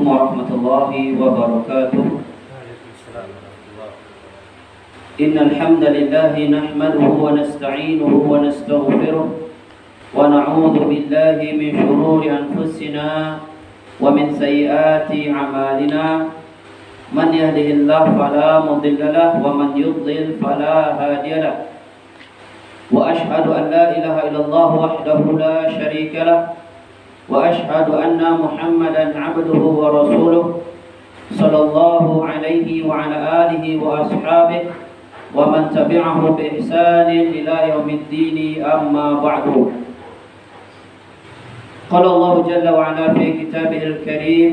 ورحمة الله وبركاته. إن الحمد لله نحمده ونستعينه ونستغفره ونعوذ بالله من شرور أنفسنا ومن سيئات أعمالنا. من يهده الله فلا مضل له ومن يضلل فلا هادي له. وأشهد أن لا إله إلا الله وحده لا شريك له وأشهد أن محمدا عبده ورسوله صلى الله عليه وعلى آله وأصحابه ومن تبعه بإحسان إلى يوم الدين. أما بعد. قال الله جل وعلا في كتابه الكريم: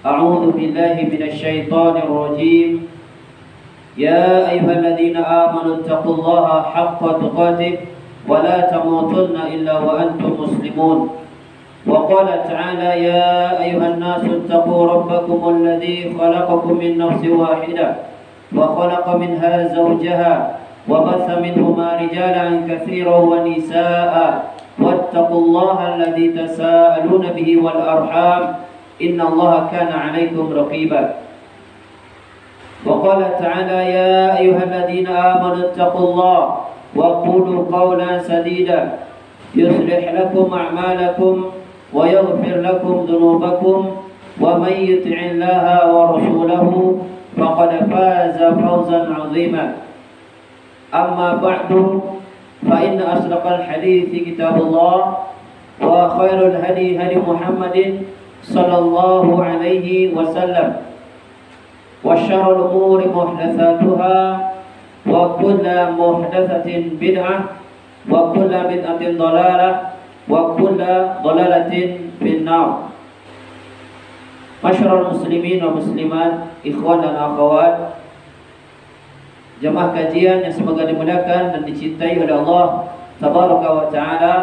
أعوذ بالله من الشيطان الرجيم. يا أيها الذين آمنوا اتقوا الله حق تقاته ولا تموتن إلا وأنتم مسلمون. وقال تعالى: يا أيها الناس اتقوا ربكم الذي خلقكم من نفس واحدة وخلق منها زوجها وبث منهما رجالا كثيرا ونساء واتقوا الله الذي تساءلون به والأرحام إن الله كان عليكم رقيبا. وقال تعالى: يا أيها الذين آمنوا اتقوا الله وقولوا قولا سديدا يصلح لكم أعمالكم ويغفر لكم ذنوبكم ومن يطع الله ورسوله فقد فاز فوزا عظيما. أما بعد فإن أصدق الحديث كتاب الله وخير الهدي هدي محمد صلى الله عليه وسلم وشر الأمور محدثاتها وكل محدثة بدعة وكل بدعة ضلالة وكل ضلالة في النار. Masyarul muslimin wa muslimat, ikhwan dan akhwat, jemaah kajian yang semoga dimuliakan dan dicintai oleh Allah Tabaraka wa Ta'ala.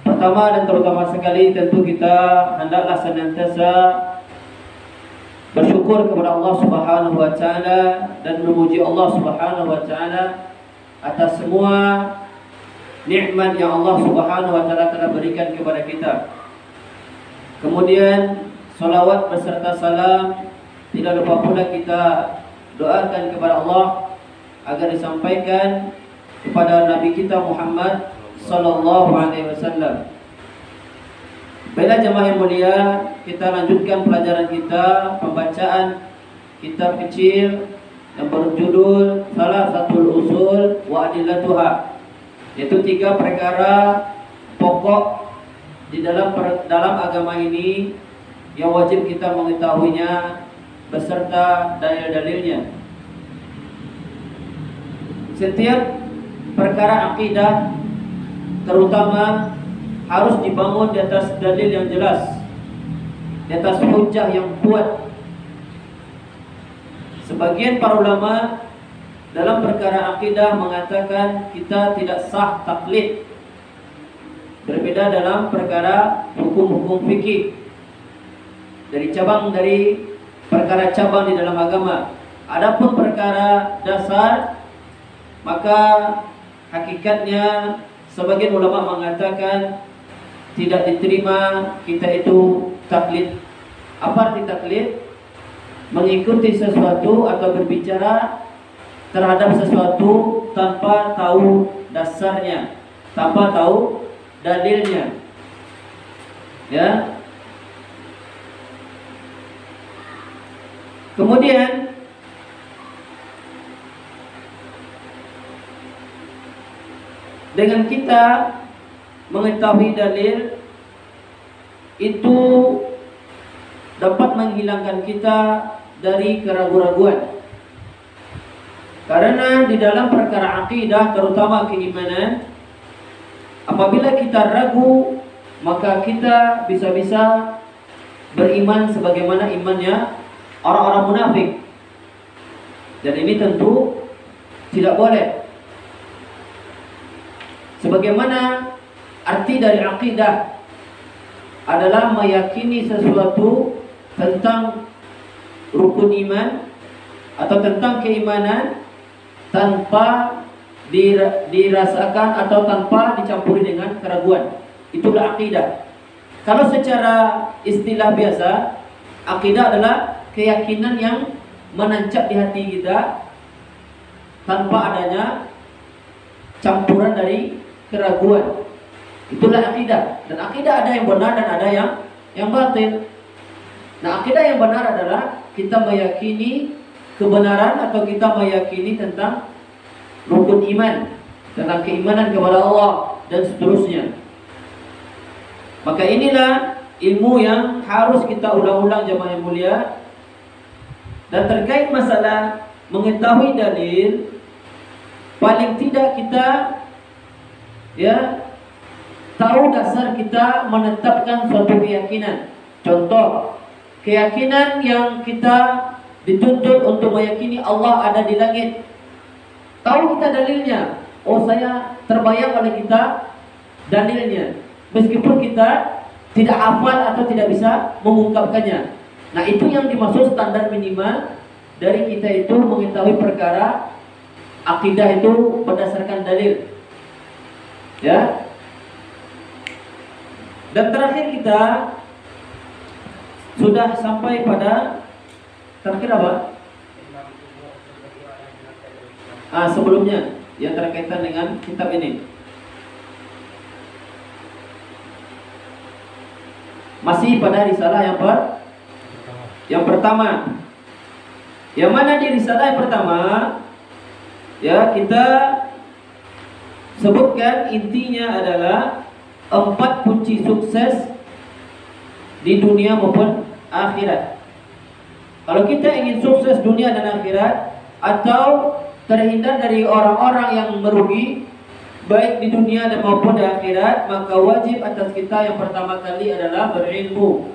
Pertama dan terutama sekali tentu kita hendaklah senantiasa bersyukur kepada Allah Subhanahu wa Ta'ala dan memuji Allah Subhanahu wa Ta'ala atas semua nikmat yang Allah Subhanahu wa Ta'ala telah berikan kepada kita. Kemudian salawat beserta salam tidak lupa pula kita doakan kepada Allah agar disampaikan kepada Nabi kita Muhammad sallallahu alaihi wasallam. Baiklah jemaah yang mulia, kita lanjutkan pelajaran kita, pembacaan kitab kecil yang berjudul Salasatul Usul wa Adillatuha, yaitu 3 perkara pokok di dalam agama ini yang wajib kita mengetahuinya beserta dalil-dalilnya. Setiap perkara akidah terutama harus dibangun di atas dalil yang jelas, di atas hujjah yang kuat. Sebagian para ulama dalam perkara akidah mengatakan kita tidak sah taklid. Berbeda dalam perkara hukum-hukum fikih, dari perkara cabang di dalam agama. Adapun perkara dasar, maka hakikatnya sebagian ulama mengatakan tidak diterima kita itu taklid. Apa arti taklid? Mengikuti sesuatu atau berbicara terhadap sesuatu tanpa tahu dasarnya, tanpa tahu dalilnya. Ya. Kemudian dengan kita mengetahui dalil itu dapat menghilangkan kita dari keraguan-raguan. Karena di dalam perkara akidah terutama keimanan, apabila kita ragu maka kita bisa-bisa beriman sebagaimana imannya orang-orang munafik. Dan ini tentu tidak boleh. Sebagaimana arti dari akidah adalah meyakini sesuatu tentang rukun iman atau tentang keimanan tanpa dirasakan atau tanpa dicampuri dengan keraguan. Itulah akidah. Kalau secara istilah biasa, akidah adalah keyakinan yang menancap di hati kita tanpa adanya campuran dari keraguan. Itulah akidah. Dan akidah ada yang benar dan ada yang batil. Nah, akidah yang benar adalah kita meyakini kebenaran atau kita meyakini tentang rukun iman, tentang keimanan kepada Allah dan seterusnya. Maka inilah ilmu yang harus kita ulang-ulang jemaah yang mulia. Dan terkait masalah mengetahui dalil, paling tidak kita tahu dasar kita menetapkan suatu keyakinan. Contoh, keyakinan yang kita dituntut untuk meyakini Allah ada di langit. Tahu kita dalilnya. Oh, saya terbayang oleh kita dalilnya, meskipun kita tidak hafal atau tidak bisa mengungkapkannya. Nah, itu yang dimaksud standar minimal dari kita itu mengetahui perkara akidah itu berdasarkan dalil. Ya. Dan terakhir kita sudah sampai pada terakhir apa? Sebelumnya yang terkaitan dengan kitab ini. Masih pada risalah yang pertama. Yang mana di risalah yang pertama ya kita sebutkan intinya adalah 4 kunci sukses di dunia maupun akhirat. Kalau kita ingin sukses dunia dan akhirat atau terhindar dari orang-orang yang merugi baik di dunia dan maupun di akhirat, maka wajib atas kita yang pertama kali adalah berilmu,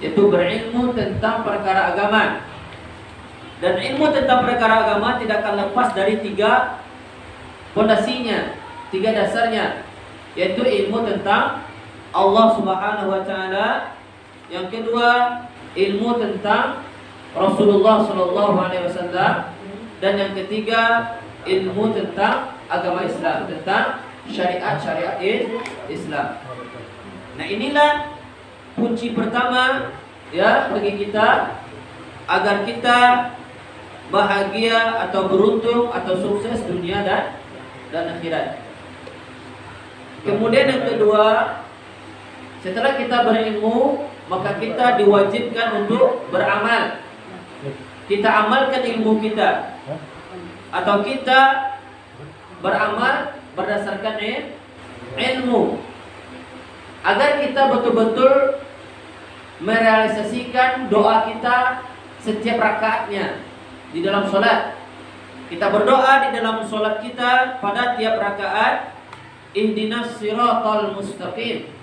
yaitu berilmu tentang perkara agama. Dan ilmu tentang perkara agama tidak akan lepas dari 3 fondasinya, 3 dasarnya, yaitu ilmu tentang Allah Subhanahu wa taala, yang kedua ilmu tentang Rasulullah sallallahu alaihi wasallam, dan yang ketiga ilmu tentang agama Islam, tentang syariat Islam. Nah, inilah kunci pertama ya bagi kita agar kita bahagia atau beruntung atau sukses dunia dan akhirat. Kemudian yang kedua, setelah kita berilmu, maka kita diwajibkan untuk beramal. Kita amalkan ilmu kita, atau kita beramal berdasarkan ilmu, agar kita betul-betul merealisasikan doa kita setiap rakaatnya di dalam sholat. Kita berdoa di dalam sholat kita pada tiap rakaat, ihdinas siratal mustaqim.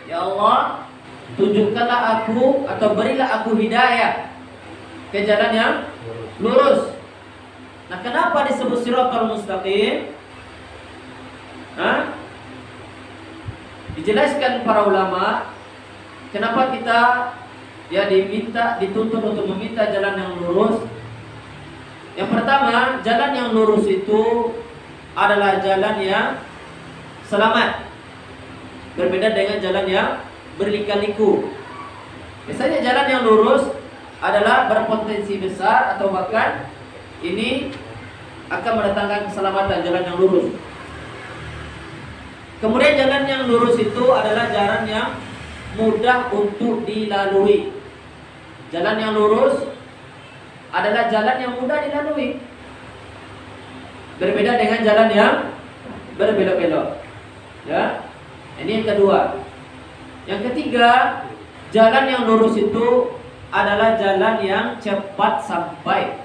Ya Allah, tunjukkanlah aku atau berilah aku hidayah ke jalan yang lurus. Nah, kenapa disebut siratal mustaqim? Dijelaskan para ulama kenapa kita dituntut untuk meminta jalan yang lurus. Yang pertama, jalan yang lurus itu adalah jalan yang selamat, berbeda dengan jalan yang berlika-liku. Biasanya jalan yang lurus adalah berpotensi besar atau bahkan ini akan mendatangkan keselamatan, jalan yang lurus. Kemudian jalan yang lurus itu adalah jalan yang mudah untuk dilalui. Jalan yang lurus adalah jalan yang mudah dilalui, berbeda dengan jalan yang berbelok-belok. Ya, ini yang kedua. Yang ketiga, jalan yang lurus itu adalah jalan yang cepat sampai.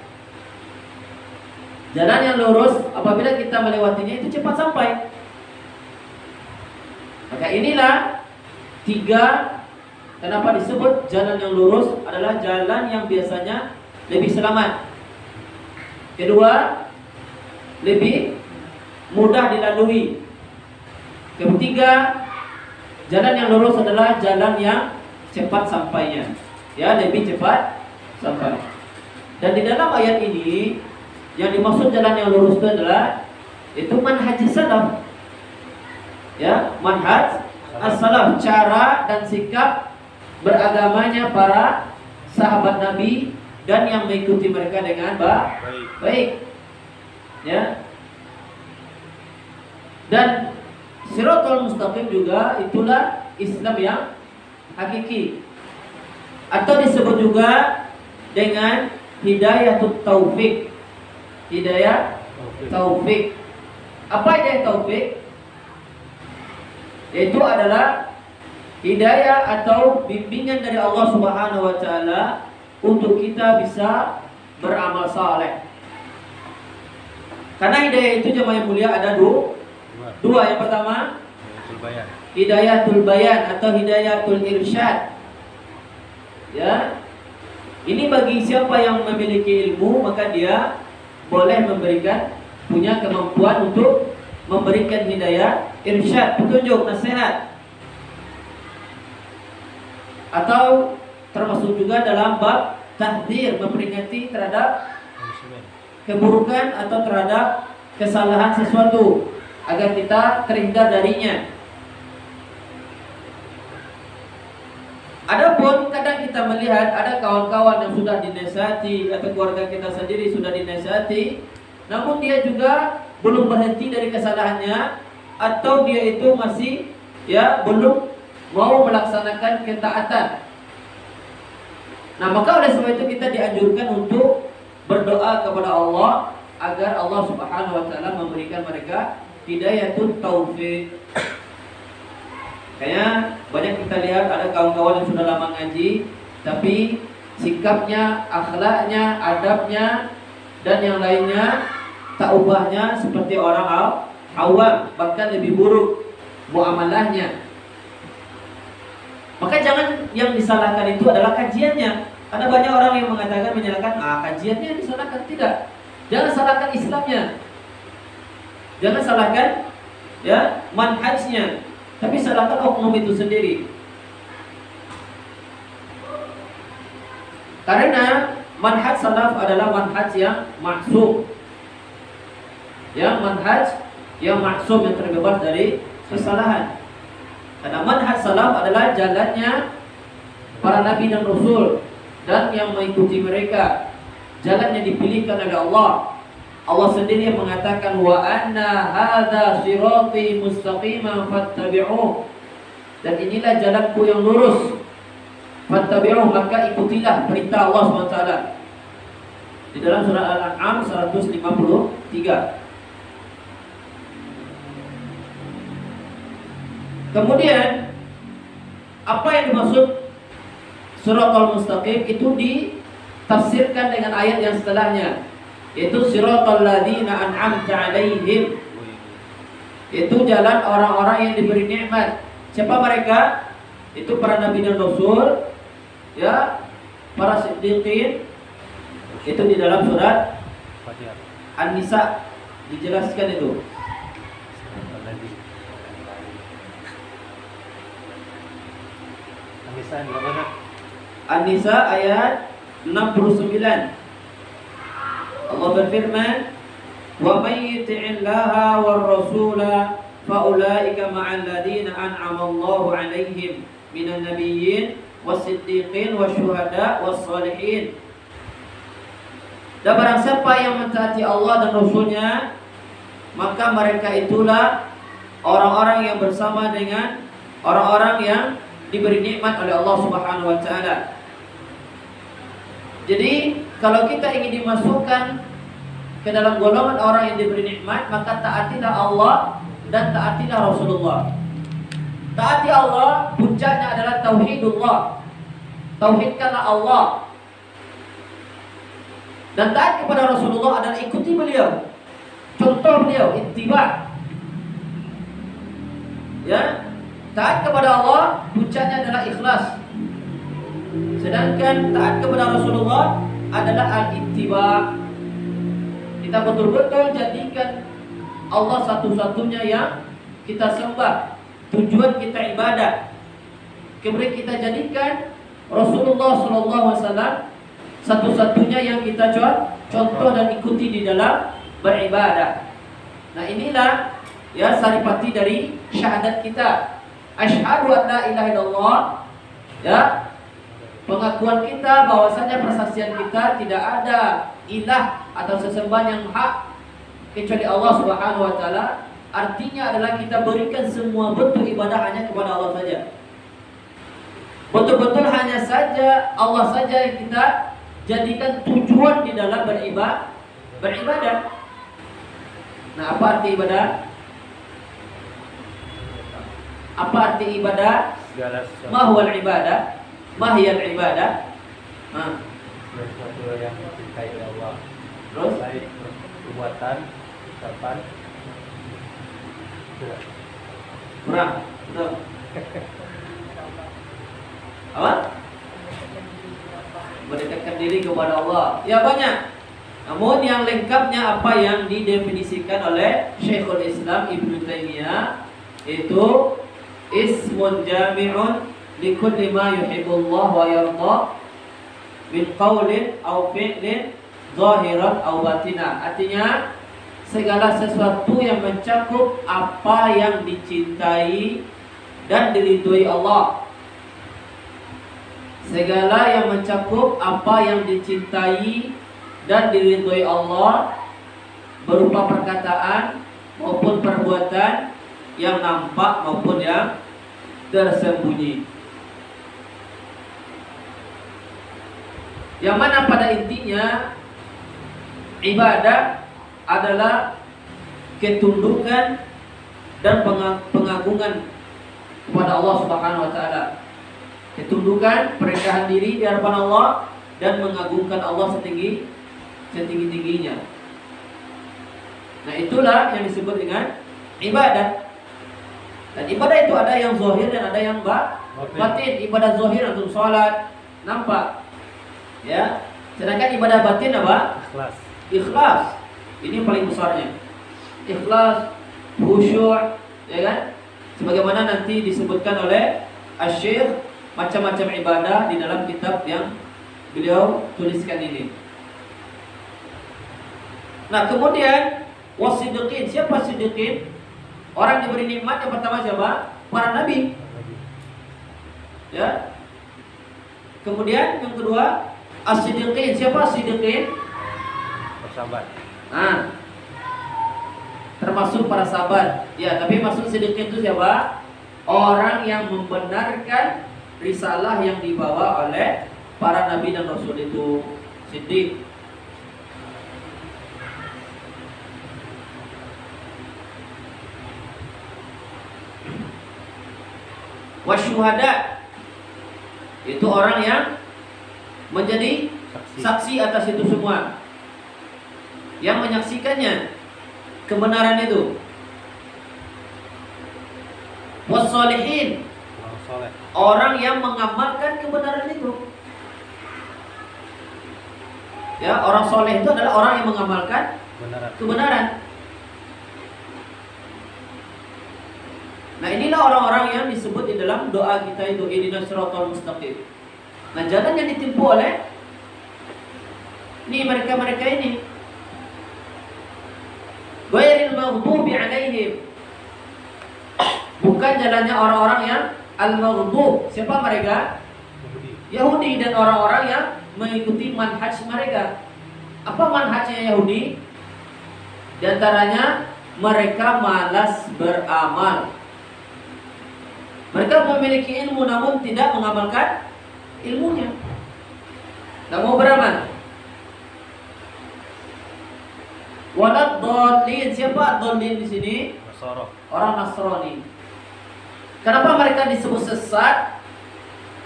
Jalan yang lurus apabila kita melewatinya itu cepat sampai. Maka inilah 3 kenapa disebut jalan yang lurus adalah jalan yang biasanya lebih selamat. Kedua, lebih mudah dilalui. Ketiga, jalan yang lurus adalah jalan yang cepat sampainya. Ya, lebih cepat sampai. Dan di dalam ayat ini yang dimaksud jalan yang lurus itu adalah manhaj salaf. Ya, manhaj as-salaf, cara dan sikap beragamanya para sahabat Nabi dan yang mengikuti mereka dengan baik. Ya. Dan Shiratal Mustaqim juga itulah Islam yang hakiki. Atau disebut juga dengan Hidayatut Taufik. Hidayah Taufik. Apa hidayah taufik? Itu adalah hidayah atau bimbingan dari Allah Subhanahu wa taala untuk kita bisa beramal saleh. Karena hidayah itu jemaah yang mulia ada dua. Yang pertama, hidayatul bayan atau hidayatul irsyad. Ya. Ini bagi siapa yang memiliki ilmu, maka dia boleh punya kemampuan untuk memberikan hidayah, irsyad, petunjuk, nasihat. Atau termasuk juga dalam bab tahdzir, memperingati terhadap keburukan atau terhadap kesalahan sesuatu agar kita terhindar darinya. Adapun kadang kita melihat ada kawan-kawan yang sudah dinasihati atau keluarga kita sendiri sudah dinasihati, namun dia juga belum berhenti dari kesalahannya atau dia itu masih belum mau melaksanakan ketaatan. Nah, maka oleh sebab itu kita dianjurkan untuk berdoa kepada Allah agar Allah Subhanahu wa taala memberikan mereka hidayatut taufik. Kayaknya banyak kita lihat ada kawan-kawan yang sudah lama ngaji, tapi sikapnya, akhlaknya, adabnya dan yang lainnya tak ubahnya seperti orang awam, bahkan lebih buruk muamalahnya. Maka jangan yang disalahkan itu adalah kajiannya. Ada banyak orang yang menyalahkan kajiannya yang disalahkan. Tidak. Jangan salahkan Islamnya. Jangan salahkan manhajnya, tapi salahkan oknum itu sendiri. Karena manhaj salaf adalah manhaj yang maksum. Manhaj yang maksum, yang terbebas dari kesalahan. Karena manhaj salaf adalah jalannya para nabi dan rasul dan yang mengikuti mereka. Jalan yang dipilihkan oleh Allah. Allah sendiri yang mengatakan wa anna hadza sirati mustaqiman fattabi'uh. Dan inilah jalanku yang lurus. Fattabi'uh, maka ikutilah perintah Allah SWT. Di dalam surah Al-An'am 153. Kemudian apa yang dimaksud Shiratal Mustaqim itu ditafsirkan dengan ayat yang setelahnya, yaitu Shiratal ladzina an'amta 'alaihim. Itu jalan orang-orang yang diberi nikmat. Siapa mereka? Itu para nabi dan rasul, para siddiqin. Itu di dalam surat An-Nisa dijelaskan itu. An-Nisa ayat 69. Allah berfirman, "Wa may yuti'illaha war rasula fa ulaika ma'al ladzina an'ama Allahu 'alaihim minan nabiyyin was-siddiqin wasyuhada was-shalihin." Dan barang siapa yang mentaati Allah dan Rasulnya, maka mereka itulah orang-orang yang bersama dengan orang-orang yang diberi nikmat oleh Allah Subhanahu wa taala. Jadi, kalau kita ingin dimasukkan ke dalam golongan orang yang diberi nikmat, maka taatilah Allah dan taatilah Rasulullah. Taati Allah puncaknya adalah tauhidullah. Tauhidkanlah Allah. Dan taat kepada Rasulullah adalah ikuti beliau. Contoh beliau, ittiba. Taat kepada Allah puncaknya adalah ikhlas. Sedangkan taat kepada Rasulullah adalah al-ittiba. Kita betul-betul jadikan Allah satu-satunya yang kita sembah, tujuan kita ibadah. Kemudian kita jadikan Rasulullah SAW satu-satunya yang kita contoh dan ikuti di dalam beribadah. Nah, inilah saripati dari syahadat kita. Asyhadu an la ilaha illallah, ya, pengakuan kita bahwasanya persaksian kita tidak ada ilah atau sesembahan yang hak kecuali Allah Subhanahu wa taala. Artinya adalah kita berikan semua bentuk ibadah hanya kepada Allah saja. Betul-betul hanya saja Allah saja yang kita jadikan tujuan di dalam beribadah. Nah, apa arti ibadah? Apa arti ibadah? Mahwal ibadah? Mahiyal ibadah? Sesuatu yang dicintai oleh Allah. Terus? Baik perbuatan, ucapan. Kurang? Betul? Apa? Mendekatkan diri kepada Allah. Ya banyak. Namun yang lengkapnya apa yang didefinisikan oleh Syekhul Islam Ibnu Taimiyah itu ismun jami'un likulli ma yuhibbullah wa yarda min qaulin aw fi'lin zahiran aw batina. Artinya segala sesuatu yang mencakup apa yang dicintai dan diridhoi Allah. Segala yang mencakup apa yang dicintai dan diridhoi Allah berupa perkataan maupun perbuatan yang nampak maupun yang tersembunyi. Yang mana pada intinya ibadah adalah ketundukan dan pengagungan kepada Allah Subhanahu wa taala. Ketundukan, perendahan diri di hadapan Allah dan mengagungkan Allah setinggi-tingginya. Nah, itulah yang disebut dengan ibadah. Dan ibadah itu ada yang zahir dan ada yang batin. Ibadah zahir untuk salat, nampak. Ya. Sedangkan ibadah batin apa? Ikhlas. Ini paling besarnya. Ikhlas, khusyuk, ya kan? Sebagaimana nanti disebutkan oleh Asy-Syaikh macam-macam ibadah di dalam kitab yang beliau tuliskan ini. Nah, kemudian wasidqin. Siapa sidqin? Orang diberi nikmat yang pertama siapa? Para nabi. Ya. Kemudian yang kedua as-sidqin. Siapa sidqin? Bersabar. Nah, termasuk para sahabat. Ya, tapi maksud sidqin itu siapa? Orang yang membenarkan risalah yang dibawa oleh para nabi dan rasul itu siddiq. Wasyuhada itu orang yang menjadi saksi atas itu semua, yang menyaksikannya kebenaran itu. Wassalihin, orang yang mengamalkan kebenaran itu. Ya, orang soleh itu adalah orang yang mengamalkan kebenaran. Nah, inilah orang-orang yang disebut di dalam doa kita itu ihdinas siratal mustaqim. Nah, jalan yang ditempuh oleh mereka-mereka ini. Ghairil maghdubi alaihim. Bukan jalannya orang-orang yang al-maghdub. Siapa mereka? Yahudi dan orang-orang yang mengikuti manhaj mereka. Apa manhajnya Yahudi? Di antaranya mereka malas beramal. Mereka memiliki ilmu namun tidak mengamalkan ilmunya. Tidak mau beramal. Walad dhalin. Siapa dhalin di sini? Orang Nasrani. Kenapa mereka disebut sesat?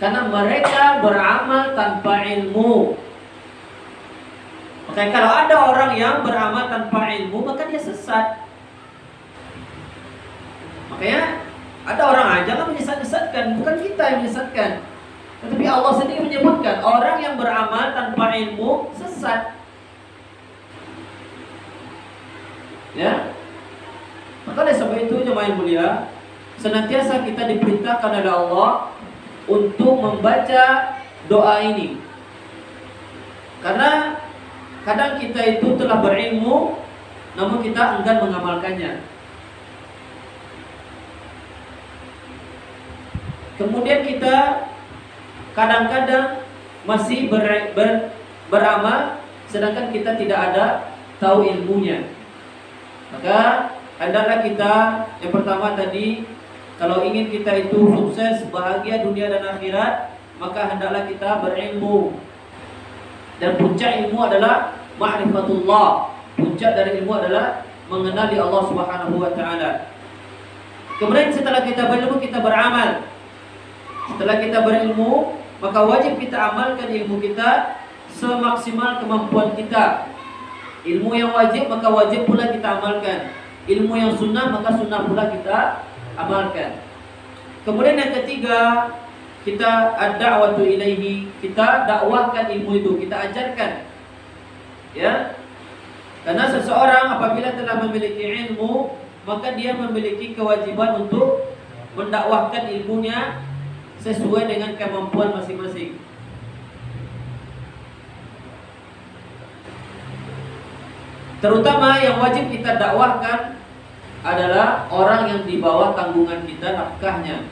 Karena mereka beramal tanpa ilmu. Oke, kalau ada orang yang beramal tanpa ilmu, maka dia sesat. Makanya ada orang aja yang menyesatkan, bukan kita yang menyesatkan. Tetapi Allah sendiri menyebutkan orang yang beramal tanpa ilmu sesat. Ya. Maka oleh sebab itu jemaah yang mulia, senantiasa kita diperintahkan oleh Allah untuk membaca doa ini. Karena kadang kita itu telah berilmu namun kita enggan mengamalkannya. Kemudian kita kadang-kadang masih beramal sedangkan kita tidak ada tahu ilmunya. Maka hendaklah kita yang pertama tadi, kalau ingin kita itu sukses, bahagia dunia dan akhirat, maka hendaklah kita berilmu. Dan puncak ilmu adalah ma'rifatullah. Puncak dari ilmu adalah mengenali Allah Subhanahu wa taala. Kemudian setelah kita berilmu, kita beramal. Setelah kita berilmu, maka wajib kita amalkan ilmu kita semaksimal kemampuan kita. Ilmu yang wajib, maka wajib pula kita amalkan. Ilmu yang sunnah, maka sunnah pula kita amalkan. Kemudian yang ketiga, kita ad-da'watu ilaihi, kita dakwahkan ilmu itu, kita ajarkan. Ya. Karena seseorang apabila telah memiliki ilmu, maka dia memiliki kewajiban untuk mendakwahkan ilmunya sesuai dengan kemampuan masing-masing. Terutama yang wajib kita dakwahkan adalah orang yang di bawah tanggungan kita nafkahnya.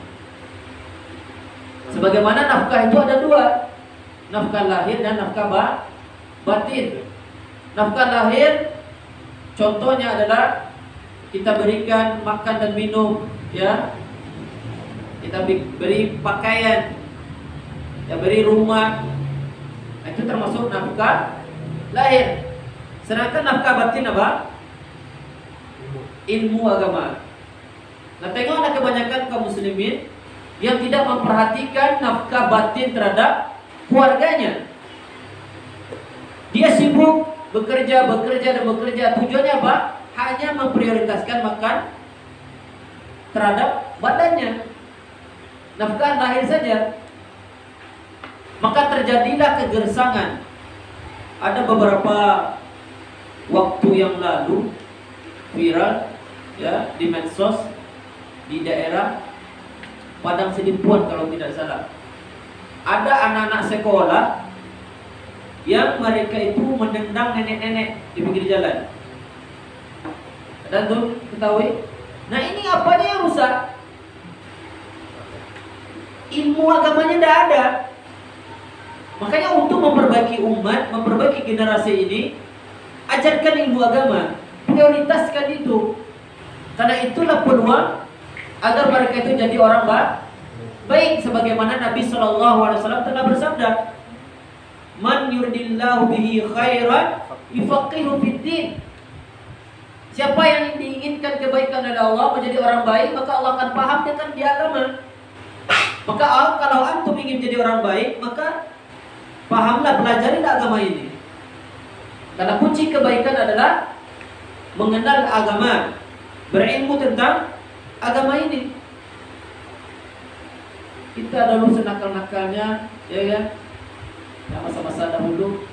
Sebagaimana nafkah itu ada dua, nafkah lahir dan nafkah batin. Nafkah lahir contohnya adalah kita berikan makan dan minum, ya. Kita beri pakaian, ya, beri rumah. Itu termasuk nafkah lahir. Sedangkan nafkah batin apa? Ilmu agama. Nah, tengoklah kebanyakan kaum muslimin yang tidak memperhatikan nafkah batin terhadap keluarganya. Dia sibuk bekerja. Tujuannya apa? Hanya memprioritaskan makan terhadap badannya. Nafkah lahir saja. Maka terjadilah kegersangan. Ada beberapa waktu yang lalu viral, ya, di medsos di daerah Padang Sidimpuan kalau tidak salah. Ada anak-anak sekolah yang mereka itu menendang nenek-nenek di pinggir jalan. Dan tuh ketahui. Nah, ini apanya yang rusak? Ilmu agamanya tidak ada. Makanya untuk memperbaiki umat, memperbaiki generasi ini, ajarkan ilmu agama, prioritaskan itu. Karena itulah peluang agar mereka itu jadi orang baik, sebagaimana Nabi SAW telah bersabda, "Man yuridillahu bihi khairan yufaqihu fiddin." Siapa yang diinginkan kebaikan oleh Allah menjadi orang baik, maka Allah akan pahamkan dia agama. Maka kalau antum ingin jadi orang baik, maka pahamlah, pelajarilah agama ini. Karena kunci kebaikan adalah mengenal agama, berilmu tentang agama ini. Kita dulu senakal-nakalnya, ya kan? Ya, masa-masa dahulu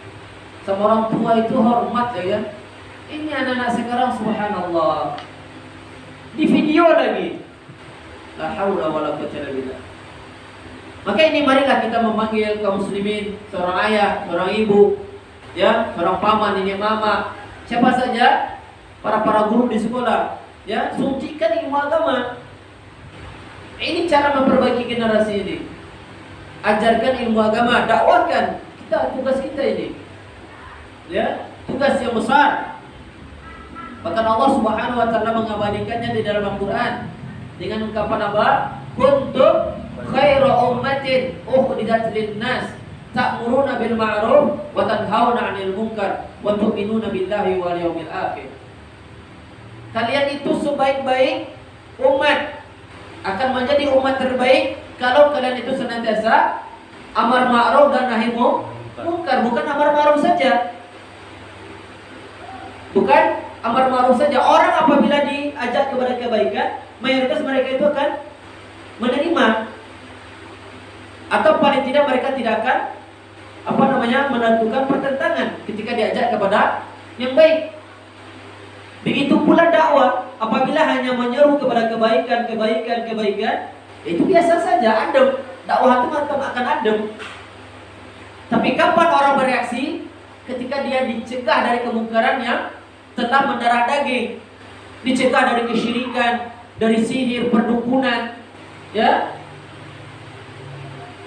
sama orang tua itu hormat, ya kan? Ini anak-anak sekarang subhanallah di video lagi. La haula wala quwwata illa billah. Maka ini marilah kita memanggil kaum muslimin, seorang ayah, seorang ibu, ya, seorang paman, nenek mama, siapa saja, para guru di sekolah, ya, suntikan ilmu agama. Ini cara memperbaiki generasi ini. Ajarkan ilmu agama, dakwahkan. Tugas kita ini, ya, tugas yang besar. Bahkan Allah Subhanahu wa taala mengabadikannya di dalam Al-Qur'an dengan ungkapan apa? Kuntum khairu ummatin ukhrijat lin-nas ta'muruna bil ma'ruf wa tanhauna 'anil munkar wa tu'minuna billahi wal yawmil akhir. Kalian itu sebaik-baik umat, akan menjadi umat terbaik kalau kalian itu senantiasa amar ma'ruf dan nahi munkar. Bukan amar ma'ruf saja. Bukan amar ma'ruf saja. Orang apabila diajak kepada kebaikan, mayoritas mereka itu akan menerima. Atau paling tidak mereka tidak akan menentukan pertentangan ketika diajak kepada yang baik. Begitu pula dakwah, apabila hanya menyeru kepada kebaikan, itu biasa saja, adem. Dakwah itu akan adem. Tapi kapan orang bereaksi? Ketika dia dicegah dari kemungkaran yang telah mendarah daging, dicegah dari kesyirikan, dari sihir, perdukunan, ya.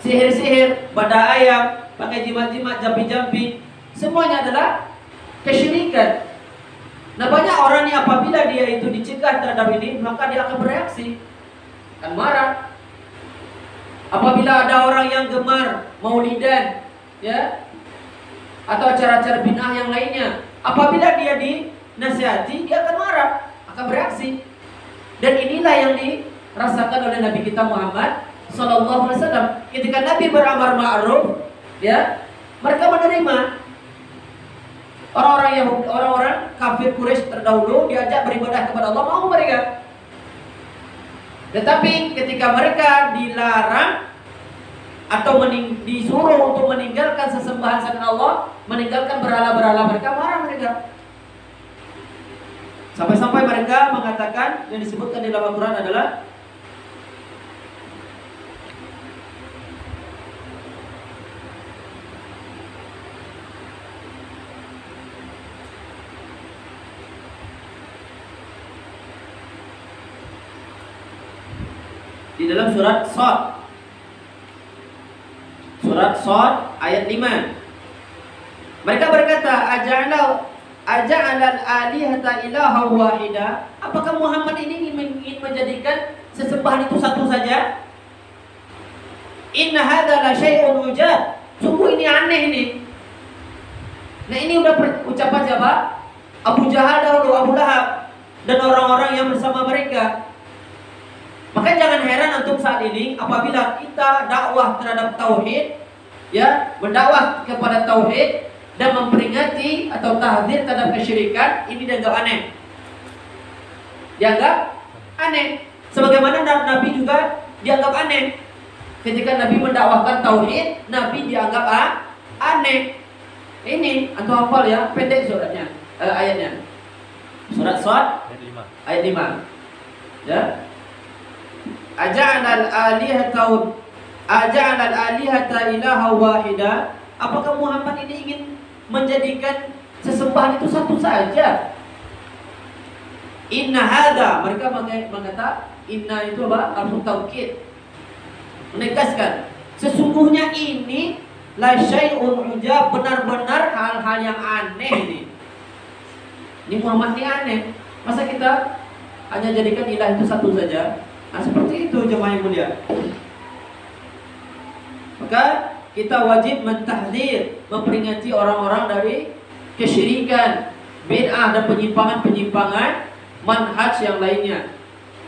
sihir-sihir, bada ayam, pakai jimat-jimat, jampi-jampi, semuanya adalah kesyirikan. Nah, banyak orang yang apabila dia itu dicegah terhadap ini, maka dia akan bereaksi, akan marah. Apabila ada orang yang gemar maulidan, ya, atau acara-acara bid'ah yang lainnya, apabila dia dinasihati, dia akan marah, akan bereaksi. Dan inilah yang dirasakan oleh Nabi kita Muhammad Sallallahu Alaihi Wasallam. Ketika Nabi beramar ma'ruf, ya, mereka menerima. Orang-orang Yahudi, orang-orang kafir Quraisy terdahulu diajak beribadah kepada Allah, mau mereka. Tetapi ketika mereka dilarang atau disuruh untuk meninggalkan sesembahan selain Allah, meninggalkan berhala-berhala, mereka marah mereka. Sampai-sampai mereka mengatakan, yang disebutkan di dalam Al-Quran adalah di dalam surat Shad, surat Shad ayat 5. Mereka berkata, aja'alal alihata ilaha wahida. Apakah Muhammad ini ingin menjadikan sesembahan itu satu saja? Inna hadza la syai'un ujab. Sungguh ini aneh ini. Nah, ini udah ucapan siapa? Abu Jahal dahulu, Abu Lahab, dan orang-orang yang bersama mereka. Maka jangan heran untuk saat ini apabila kita dakwah terhadap tauhid, ya, mendakwah kepada tauhid dan memperingati atau tahdzir terhadap kesyirikan, ini dianggap aneh. Dianggap aneh. Sebagaimana Nabi juga dianggap aneh. Ketika Nabi mendakwahkan tauhid, Nabi dianggap aneh. Ini antum hafal ya, pendek suratnya, ayatnya. Surat Shad ayat 5. Ya. Aja'alal alihata ilaha wahida. Apakah Muhammad ini ingin menjadikan sesembahan itu satu saja? Inna hadza, mereka mengata inna itu apa? Harfu taukid, menegaskan sesungguhnya ini la syai'un ujab, benar-benar hal-hal yang aneh ini. Ini Muhammad ini aneh. Masa kita hanya jadikan ilah itu satu saja? Nah, seperti itu jemaah yang mulia. Maka kita wajib mentahdzir, memperingati orang-orang dari kesyirikan, bid'ah dan penyimpangan-penyimpangan manhaj yang lainnya.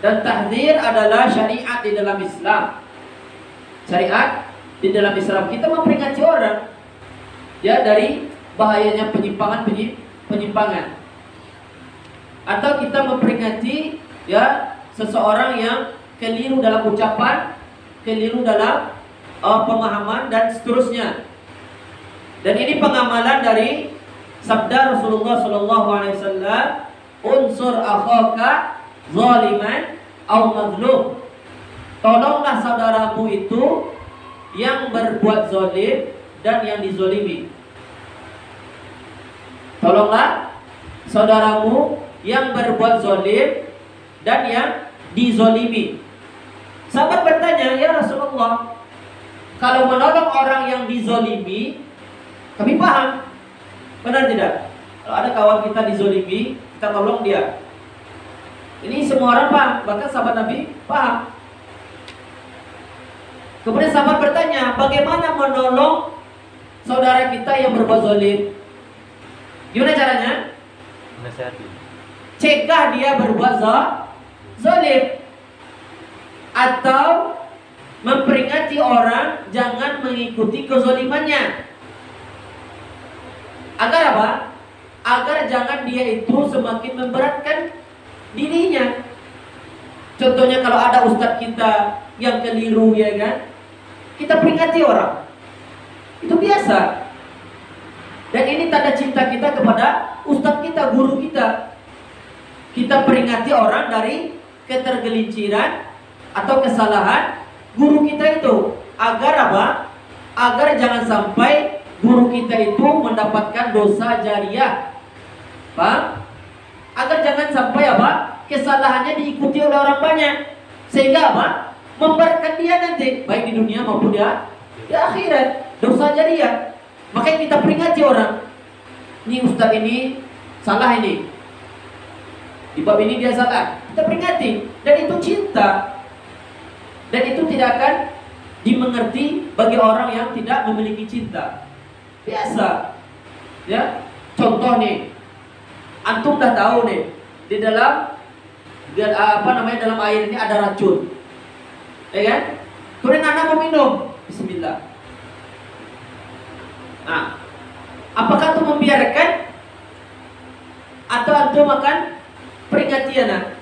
Dan tahdzir adalah syariat di dalam Islam. Syariat di dalam Islam, kita memperingati orang, ya, dari bahayanya penyimpangan. Atau kita memperingati, ya, seseorang yang keliru dalam ucapan, keliru dalam pemahaman dan seterusnya. Dan ini pengamalan dari sabda Rasulullah SAW, unsur akhaka zaliman au mazlum. Tolonglah saudaramu itu yang berbuat zalim dan yang dizolimi. Tolonglah saudaramu yang berbuat zalim dan yang dizolimi. Sahabat bertanya, ya Rasulullah, kalau menolong orang yang dizolimi, kami paham, benar tidak? Kalau ada kawan kita dizolimi, kita tolong dia. Ini semua orang paham, bahkan sahabat Nabi paham. Kemudian sahabat bertanya, bagaimana menolong saudara kita yang berbuat zalim? Gimana caranya? Nasihati. Cegah dia berbuat zalim, atau memperingati orang jangan mengikuti kezalimannya. Agar apa? Agar jangan dia itu semakin memberatkan dirinya. Contohnya kalau ada ustadz kita yang keliru, ya kan, kita peringati orang, itu biasa. Dan ini tanda cinta kita kepada ustadz kita, guru kita. Kita peringati orang dari ketergelinciran atau kesalahan guru kita itu, agar apa? Agar jangan sampai guru kita itu mendapatkan dosa jariah. Paham? Agar jangan sampai apa? Kesalahannya diikuti oleh orang banyak, sehingga apa? Memberatkan dia nanti, baik di dunia maupun di di akhirat, dosa jariah. Makanya kita peringati orang, ini ustaz ini salah ini, di bab ini dia salah, kita peringati. Dan itu cinta, dan itu tidak akan dimengerti bagi orang yang tidak memiliki cinta. Biasa, ya. Contoh nih, antum dah tahu nih, di dalam dalam air ini ada racun, ya kan? Kemudian anak mau minum, Bismillah. Nah, apakah antum membiarkan atau antum akan peringati anak?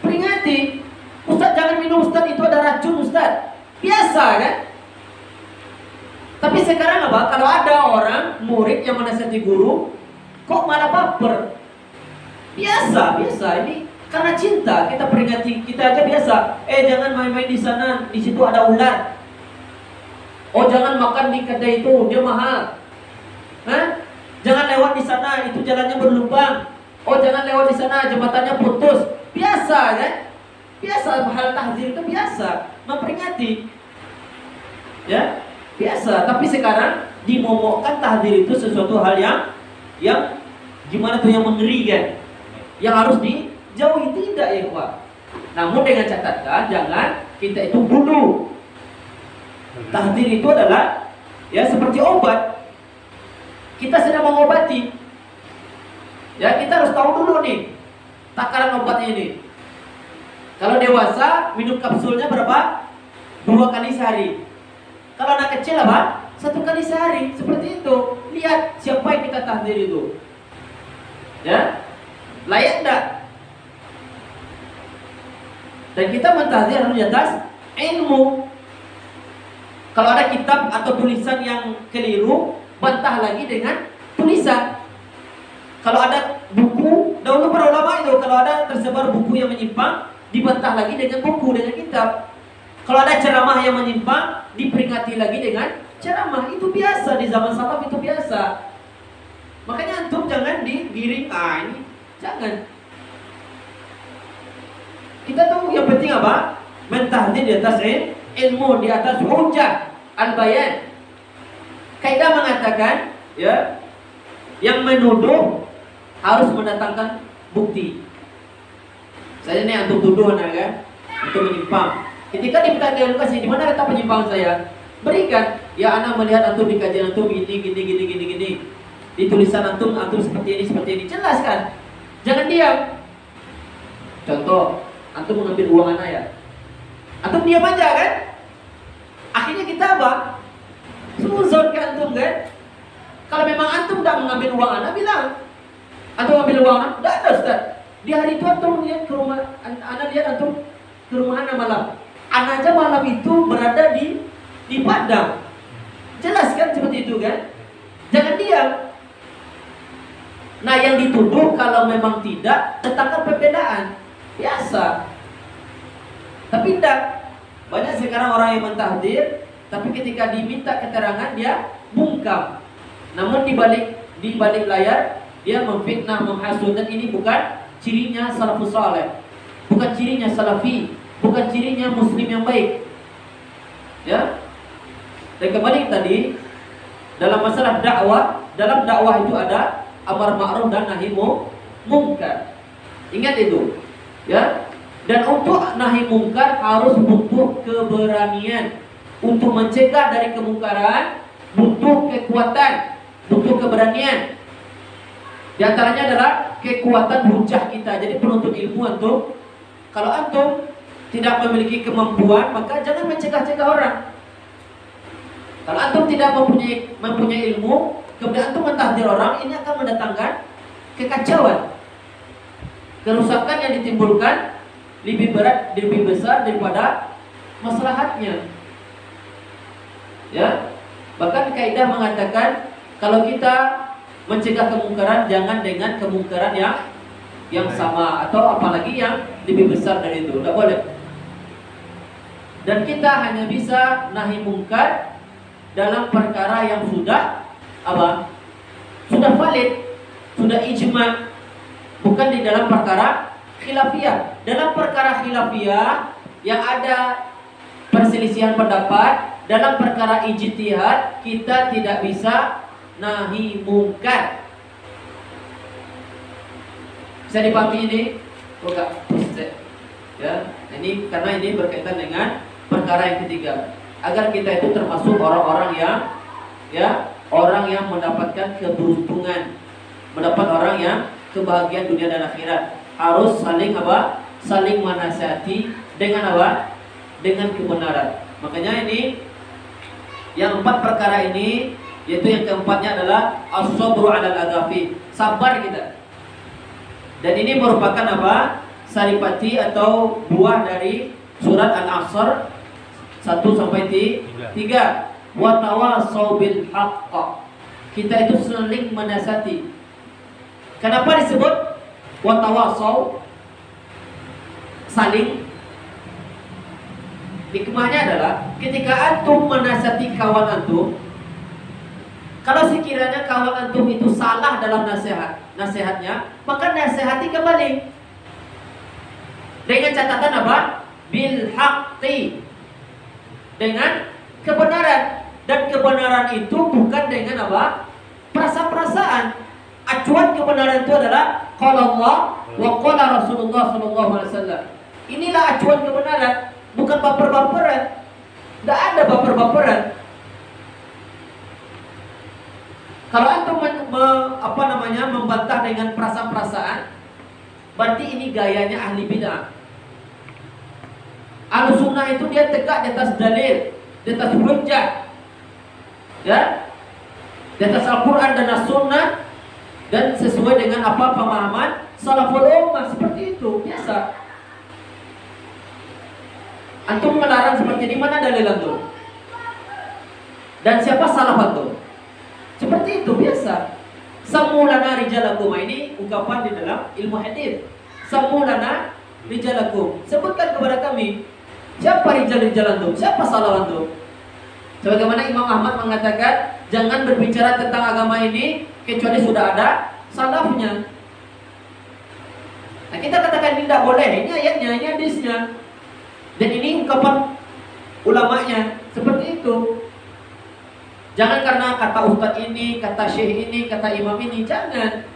Peringati, Ustaz jangan minum Ustaz, itu ada racun Ustaz. Biasa kan? Tapi sekarang apa? Kalau ada orang murid yang menasihati guru, kok malah baper? Biasa ini karena cinta kita peringati, kita aja biasa. Jangan main-main di sana, di situ ada ular. Oh jangan makan di kedai itu, dia mahal. Jangan lewat di sana, itu jalannya berlubang. Oh jangan lewat di sana, jembatannya putus. Biasa kan? Biasa, hal tahzir itu biasa, memperingati. Ya, biasa. Tapi sekarang dimomokkan tahzir itu sesuatu hal yang gimana tuh, yang mengerikan, yang harus dijauhi. Tidak ya Pak. Namun dengan catatan jangan kita itu bunuh. Tahzir itu adalah ya seperti obat. Kita sedang mengobati. Ya, kita harus tahu dulu nih takaran obatnya ini. Kalau dewasa minum kapsulnya berapa? 2 kali sehari. Kalau anak kecil apa? 1 kali sehari. Seperti itu. Lihat siapa yang kita tahzir itu. Ya, layak enggak? Dan kita mentahzir harus di atas ilmu. Kalau ada kitab atau tulisan yang keliru, bantah lagi dengan tulisan. Kalau ada buku, dahulu para ulama itu kalau ada tersebar buku yang menyimpang, dibantah lagi dengan buku, dengan kitab. Kalau ada ceramah yang menyimpang, diperingati lagi dengan ceramah. Itu biasa di zaman salaf, itu biasa. Makanya antum jangan digiring, ini jangan. Kita tahu yang penting apa? Mentahdir di atas ilmu, di atas hujjah al-bayan. Kaidah mengatakan, ya, yang menuduh harus mendatangkan bukti. Saya ini antum tuduh anak kan, untuk menyimpang. Ketika diminta edukasi, di mana letak penyimpangan saya? Berikan. Ya, anak melihat antum di kajian antum gini. Di tulisan antum seperti ini. Jelaskan. Jangan diam. Contoh, antum mengambil uang anak ya. Antum diam aja kan? Akhirnya kita apa? Suzon ke antum kan? Kalau memang antum tidak mengambil uang anak, bilang. Antum ambil uang anak, tidak ada Ustaz. Di hari itu antum lihat ke rumah, anak lihat antum ke rumah anak malam. Anak aja malam itu berada di Padang. Jelaskan seperti itu kan? Jangan diam. Nah, yang dituduh kalau memang tidak, tetapkan perbedaan. Biasa. Tapi tidak. Banyak sekarang orang yang mentahdir, tapi ketika diminta keterangan dia bungkam. Namun di balik layar dia memfitnah, menghasut, dan ini bukan cirinya salafus saleh, bukan cirinya salafi, bukan cirinya muslim yang baik. Ya. Dan kembali tadi dalam masalah dakwah, dalam dakwah itu ada amar ma'ruf dan nahi mungkar. Ingat itu. Ya. Dan untuk nahi mungkar harus butuh keberanian. Untuk mencegah dari kemungkaran butuh kekuatan, butuh keberanian. Di antaranya adalah kekuatan hujah kita. Jadi penuntut ilmu antum, kalau antum tidak memiliki kemampuan, maka jangan mencegah-cegah orang. Kalau antum tidak mempunyai ilmu, kemudian antum mentahdir orang, ini akan mendatangkan kekacauan. Kerusakan yang ditimbulkan lebih berat, lebih besar daripada maslahatnya. Ya, bahkan kaidah mengatakan kalau kita mencegah kemungkaran, jangan dengan kemungkaran yang sama atau apalagi yang lebih besar dari itu. Tidak boleh. Dan kita hanya bisa nahi mungkar dalam perkara yang sudah apa? Sudah valid, sudah ijma, bukan di dalam perkara khilafiyah. Dalam perkara khilafiyah yang ada perselisihan pendapat, dalam perkara ijtihad kita tidak bisa nahi mungkar. Bisa dipahami ini? Enggak? Ya, ini karena ini berkaitan dengan perkara yang ketiga. Agar kita itu termasuk orang-orang yang orang yang mendapatkan keberuntungan, mendapat orang yang kebahagiaan dunia dan akhirat, harus saling saling menasihati dengan dengan kebenaran. Makanya ini yang 4 perkara ini, yaitu yang keempatnya adalah as-sabru 'alal agafi, sabar kita. Dan ini merupakan saripati atau buah dari surat Al-Asr 1 sampai 3. Wa tawassaw bil haqq. Kita itu saling menasihati. Kenapa disebut wa tawassaw? Saling. Hikmahnya adalah ketika antum menasihati kawan antum, kalau sekiranya kawan antum itu salah dalam nasihatnya, maka nasihati kembali. Dengan catatan bil haqqi. Dengan kebenaran. Dan kebenaran itu bukan dengan perasaan-perasaan. Acuan kebenaran itu adalah qala Allah wa qala Rasulullah sallallahu alaihi wasallam. Inilah acuan kebenaran, bukan baper-baperan. Tidak ada baper-baperan. Kalau antum membantah dengan perasaan-perasaan, berarti ini gayanya ahli bid'ah. Ahlussunnah itu dia tegak di atas dalil, di atas hujjah, ya, di atas Al-Quran dan As-Sunnah, dan sesuai dengan pemahaman salaful ummah. Seperti itu biasa. Antum melarang seperti ini, mana dalil antum? Dan siapa salaf antum? Seperti itu biasa. Samulana rijalakum, ini ungkapan di dalam ilmu hadis. Samulana rijalakum, sebutkan kepada kami siapa rijal-rijal antum, siapa salaf antum. Sebagaimana Imam Ahmad mengatakan, jangan berbicara tentang agama ini kecuali sudah ada salafnya. Nah, kita katakan ini tidak boleh, ini ayatnya, ini hadisnya. Dan ini ungkapan ulamanya, seperti itu. Jangan karena kata ustadz ini, kata syekh ini, kata imam ini, jangan.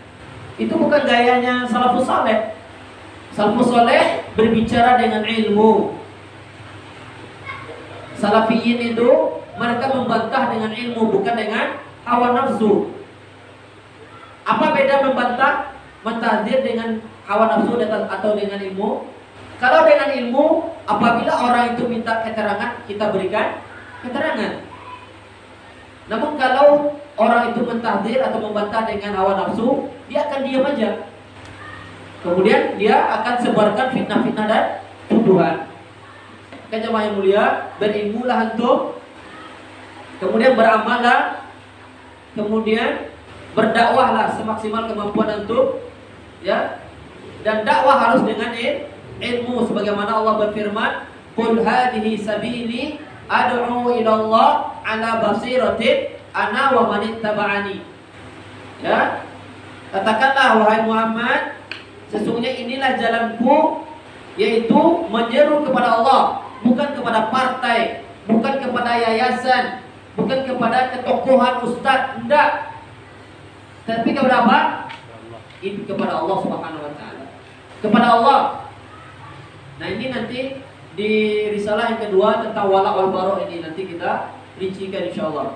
Itu bukan gayanya salafus saleh. Salafus saleh berbicara dengan ilmu. Salafiyin itu mereka membantah dengan ilmu, bukan dengan hawa nafsu. Apa beda membantah, mentahdzir dengan hawa nafsu atau dengan ilmu? Kalau dengan ilmu, apabila orang itu minta keterangan, kita berikan keterangan. Namun kalau orang itu mentahdzir atau membantah dengan hawa nafsu, dia akan diam aja. Kemudian dia akan sebarkan fitnah-fitnah dan tuduhan. Kan jemaah yang mulia, berilmulah antum, kemudian beramallah, kemudian berdakwahlah semaksimal kemampuan antum, ya. Dan dakwah harus dengan ilmu, sebagaimana Allah berfirman, "Qul hadhihi sabili ad'u ila Allah ala basiratin ana wa man ittaba'ani." Ya. Katakanlah wahai Muhammad, sesungguhnya inilah jalanku, yaitu menyeru kepada Allah, bukan kepada partai, bukan kepada yayasan, bukan kepada ketokohan ustadz, enggak. Tapi kepada apa? Itu kepada Allah Subhanahu wa taala. Kepada Allah. Nah, ini nanti di risalah yang kedua tentang wala wal bara ini nanti kita rincikan insyaallah.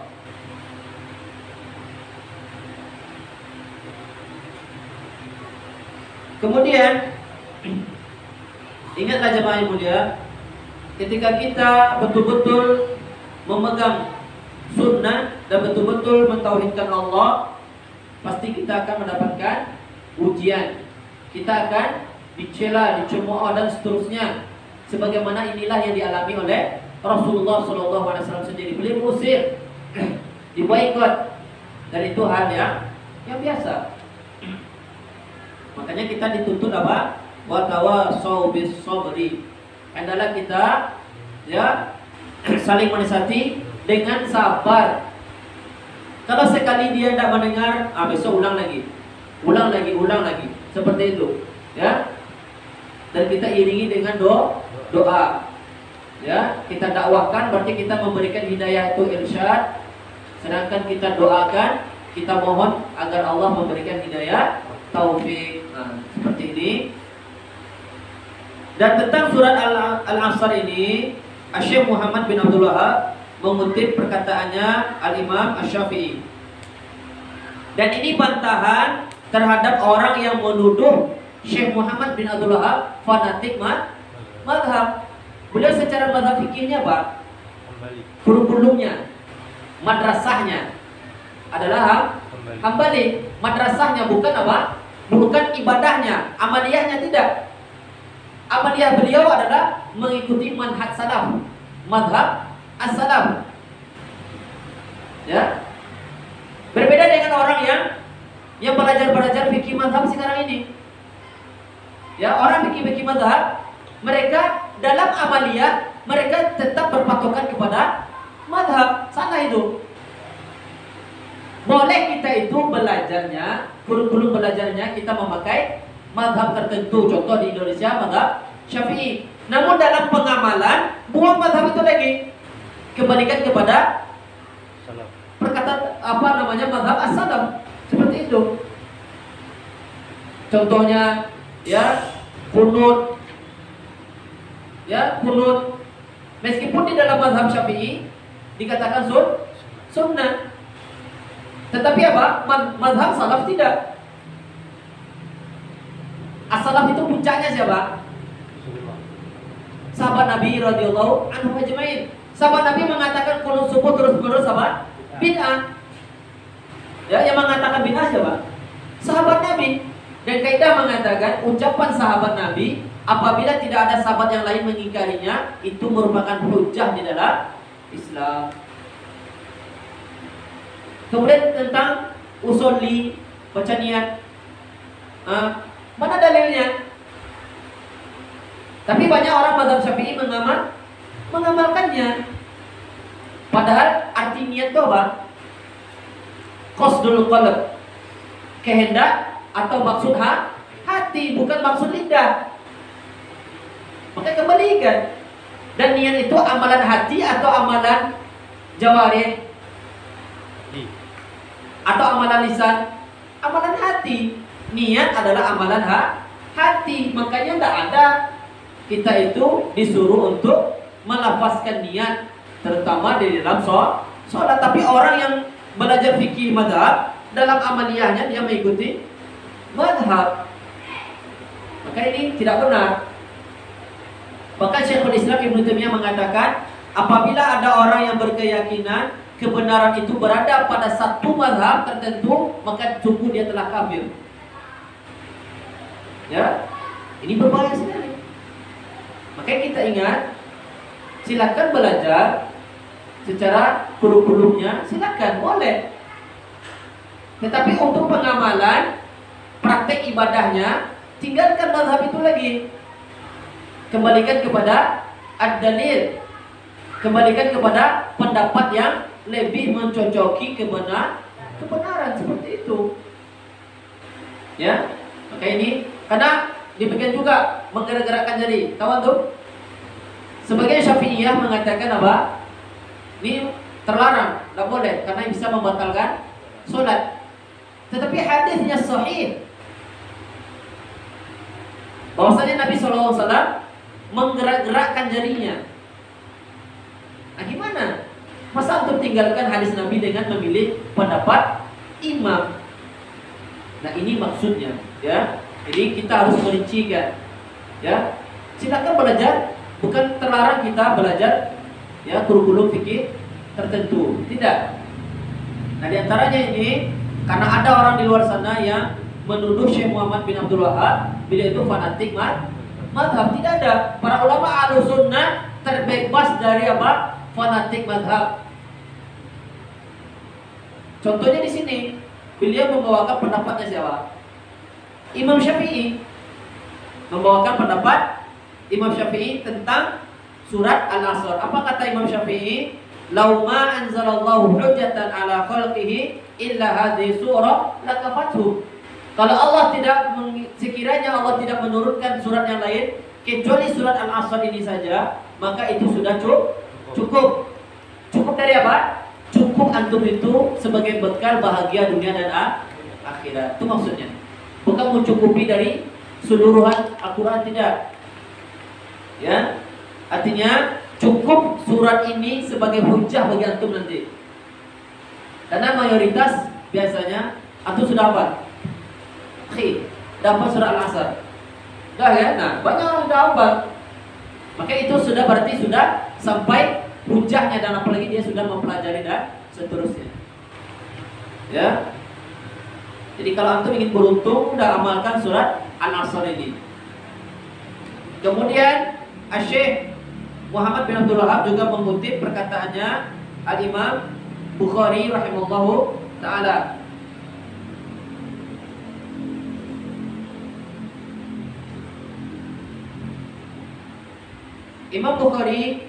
Kemudian ingatlah jemaah yang mulia, ketika kita betul-betul memegang sunnah dan betul-betul mentauhidkan Allah, pasti kita akan mendapatkan ujian. Kita akan dicela, dicemooh dan seterusnya. Sebagaimana inilah yang dialami oleh Rasulullah SAW sendiri. Beliau diusir, diboikot, dan itu hal yang biasa. Makanya kita dituntut apa? Wa tawassaw bis sabri. Adalah kita saling menasihati dengan sabar. Kalau sekali dia tidak mendengar, besok ulang lagi. Seperti itu, ya. Dan kita iringi dengan doa. Ya, kita dakwahkan berarti kita memberikan hidayah itu irsyad. Sedangkan kita doakan, kita mohon agar Allah memberikan hidayah taufik. Nah, seperti ini. Dan tentang surat Al-Asr ini, Syekh Muhammad bin Abdul Wahab mengutip perkataannya Al-Imam Asy-Syafi'i. Dan ini bantahan terhadap orang yang menuduh Syekh Muhammad bin Abdul Wahab fanatik madhab. Beliau secara madhab fikihnya Pak, kurikulumnya, madrasahnya adalah Hambali. Madrasahnya bukan apa? Bukan ibadahnya, amaliyahnya tidak. Amaliyah beliau adalah mengikuti manhaj salaf, madhab as-salaf. Ya. Berbeda dengan orang yang belajar fikih madhab sekarang ini. Ya, orang fikih madhab, mereka dalam amaliyah mereka tetap berpatokan kepada madhab. Salah itu. Boleh kita itu belajarnya, kurikulum belajarnya kita memakai madhab tertentu. Contoh di Indonesia madhab Syafi'i. Namun dalam pengamalan buang madhab itu lagi. Kembalikan kepada perkataan madhab as-salaf. Seperti itu. Contohnya ya kunut. Ya, kunut meskipun di dalam mazhab Syafi'i dikatakan sunnah. Tetapi apa? Mazhab salaf tidak. As-salaf itu puncaknya siapa? Sahabat Nabi radhiyallahu anhu ajmain. Sahabat Nabi mengatakan kunut subuh terus-menerus apa? Bid'ah. Ya, yang mengatakan bid'ah siapa? Sahabat Nabi. Dan kaidah mengatakan ucapan sahabat Nabi apabila tidak ada sahabat yang lain mengingkarinya, itu merupakan hujjah di dalam Islam. Kemudian tentang usolli, baca niat, mana dalilnya? Tapi banyak orang mazhab Syafi'i mengamalkannya. Padahal arti niat itu apa? Qasdul qalb, kehendak atau maksud hati, bukan maksud lidah. Maka kembalikan. Dan niat itu amalan hati atau amalan jawarih atau amalan lisan? Amalan hati. Niat adalah amalan hati. Makanya tidak ada kita itu disuruh untuk melafazkan niat, terutama di dalam sholat. Tapi orang yang belajar fikih mazhab, dalam amaliyahnya dia mengikuti mazhab. Maka ini tidak benar. Bahkan Syekhul Islam Ibnu Taimiyah mengatakan, apabila ada orang yang berkeyakinan kebenaran itu berada pada satu mazhab tertentu, maka sungguh dia telah kafir. Ya, ini berbahaya sekali. Makanya kita ingat, silakan belajar secara kurikulumnya, silakan, boleh. Tetapi untuk pengamalan, praktek ibadahnya, tinggalkan mazhab itu lagi. Kembalikan kepada ad-dalil. Kembalikan kepada pendapat yang lebih mencocoki kebenaran seperti itu. Ya, maka ini karena demikian juga menggerak-gerakkan jari. Kawan tuh, sebagai Syafi'iyah mengatakan apa? Ini terlarang, tidak boleh karena bisa membatalkan sholat. Tetapi hadisnya sahih bahwasanya Nabi SAW menggerak-gerakkan jarinya. Nah, gimana? Masa untuk tinggalkan hadis Nabi dengan memilih pendapat imam? Nah, ini maksudnya, ya. Jadi kita harus merincikan, ya. Silakan belajar, bukan terlarang kita belajar, ya, kurikulum fikih tertentu, tidak. Nah, diantaranya ini karena ada orang di luar sana yang menuduh Syekh Muhammad bin Abdul Wahab beliau itu fanatik madhab. Tidak ada. Para ulama Ahlussunnah terbebas dari apa? Fanatik madhab. Contohnya di sini, beliau membawakan pendapatnya siapa? Imam Syafi'i. Membawakan pendapat Imam Syafi'i tentang surat Al-Asr. Apa kata Imam Syafi'i? Lau ma anzalallahu hujjatan ala khalqihi illa hadhihi surah lakafathu. Kalau Allah sekiranya Allah tidak menurunkan surat yang lain kecuali surat Al-Asr ini saja, maka itu sudah cukup. Cukup dari apa? Cukup antum itu sebagai bekal bahagia dunia dan akhirat. Itu maksudnya. Bukan mencukupi dari seluruhan Al-Quran, tidak. Ya, artinya cukup surat ini sebagai hujah bagi antum nanti. Karena mayoritas biasanya antum sudah apa? Dapat surat Al-Asr. Dah ya? Nah, banyak orang sudah hafal. Maka itu sudah berarti sudah sampai hujahnya, dan apalagi dia sudah mempelajari dan seterusnya. Ya. Jadi kalau antum ingin beruntung, udah amalkan surat Al-Asr ini. Kemudian Syekh Muhammad bin Abdul Wahab juga mengutip perkataannya Al-Imam Bukhari rahimahullahu ta'ala. Imam Bukhari,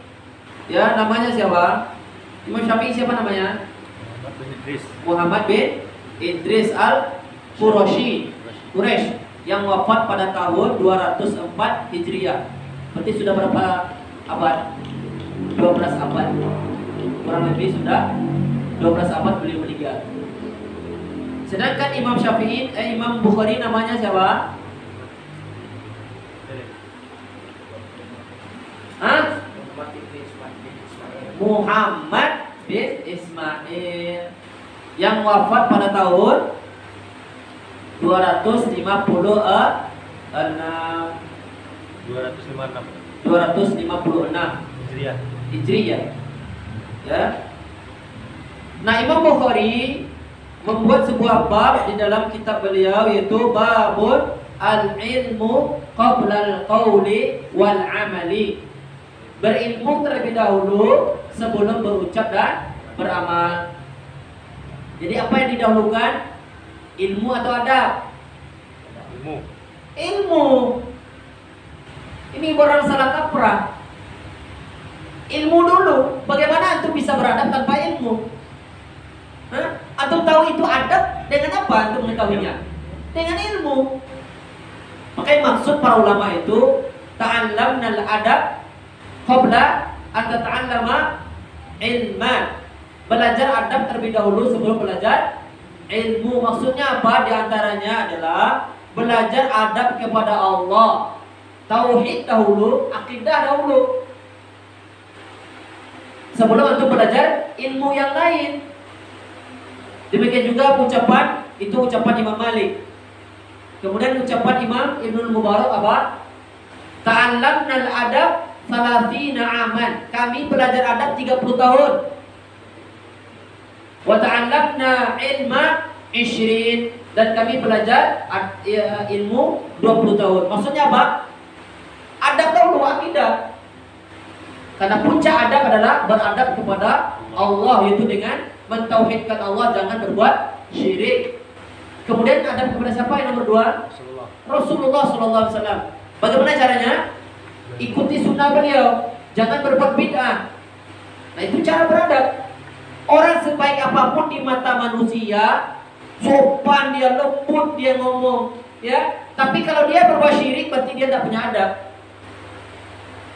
ya namanya siapa? Imam Syafi'i siapa namanya? Muhammad bin Idris al-Qurashi, Quraisy, yang wafat pada tahun 204 Hijriah. Berarti sudah berapa abad? 12 abad. Kurang lebih sudah 12 abad beliau meninggal. Sedangkan Imam Syafi'i, Imam Bukhari namanya siapa? Muhammad bin Ismail, yang wafat pada tahun 256 Hijriah. Ya. Nah, Imam Bukhari membuat sebuah bab di dalam kitab beliau, yaitu babun al-ilmu qabla al-qawli wal amali. Berilmu terlebih dahulu sebelum berucap dan beramal. Jadi apa yang didahulukan? Ilmu atau adab? Ilmu. Ini orang salah kaprah. Ilmu dulu. Bagaimana antum bisa beradab tanpa ilmu? Antum tahu itu adab dengan apa antum mengetahuinya? Dengan ilmu. Makanya maksud para ulama itu ta'allamnal adab qabla an tata'allama ilman. Belajar adab terlebih dahulu sebelum belajar ilmu. Maksudnya apa? Di antaranya adalah belajar adab kepada Allah, tauhid dahulu, akidah dahulu, sebelum antum belajar ilmu yang lain. Demikian juga ucapan, itu ucapan Imam Malik. Kemudian ucapan Imam Ibnul Mubarak apa? Ta'allamnal adab 30 aman. Kami belajar adab 30 tahun. Wa ta'allamna ilma 20, dan kami belajar ilmu 20 tahun. Maksudnya apa? Adab dahulu, akidah. Karena puncak adab adalah beradab kepada Allah, yaitu dengan mentauhidkan Allah, jangan berbuat syirik. Kemudian adab kepada siapa yang nomor 2? Rasulullah SAW. Bagaimana caranya? Ikuti sunnah beliau, jangan berbuat bid'ah. Nah, itu cara beradab. Orang sebaik apapun di mata manusia, sopan dia, lembut dia ngomong, ya. Tapi kalau dia berbuat syirik, berarti dia tidak punya adab.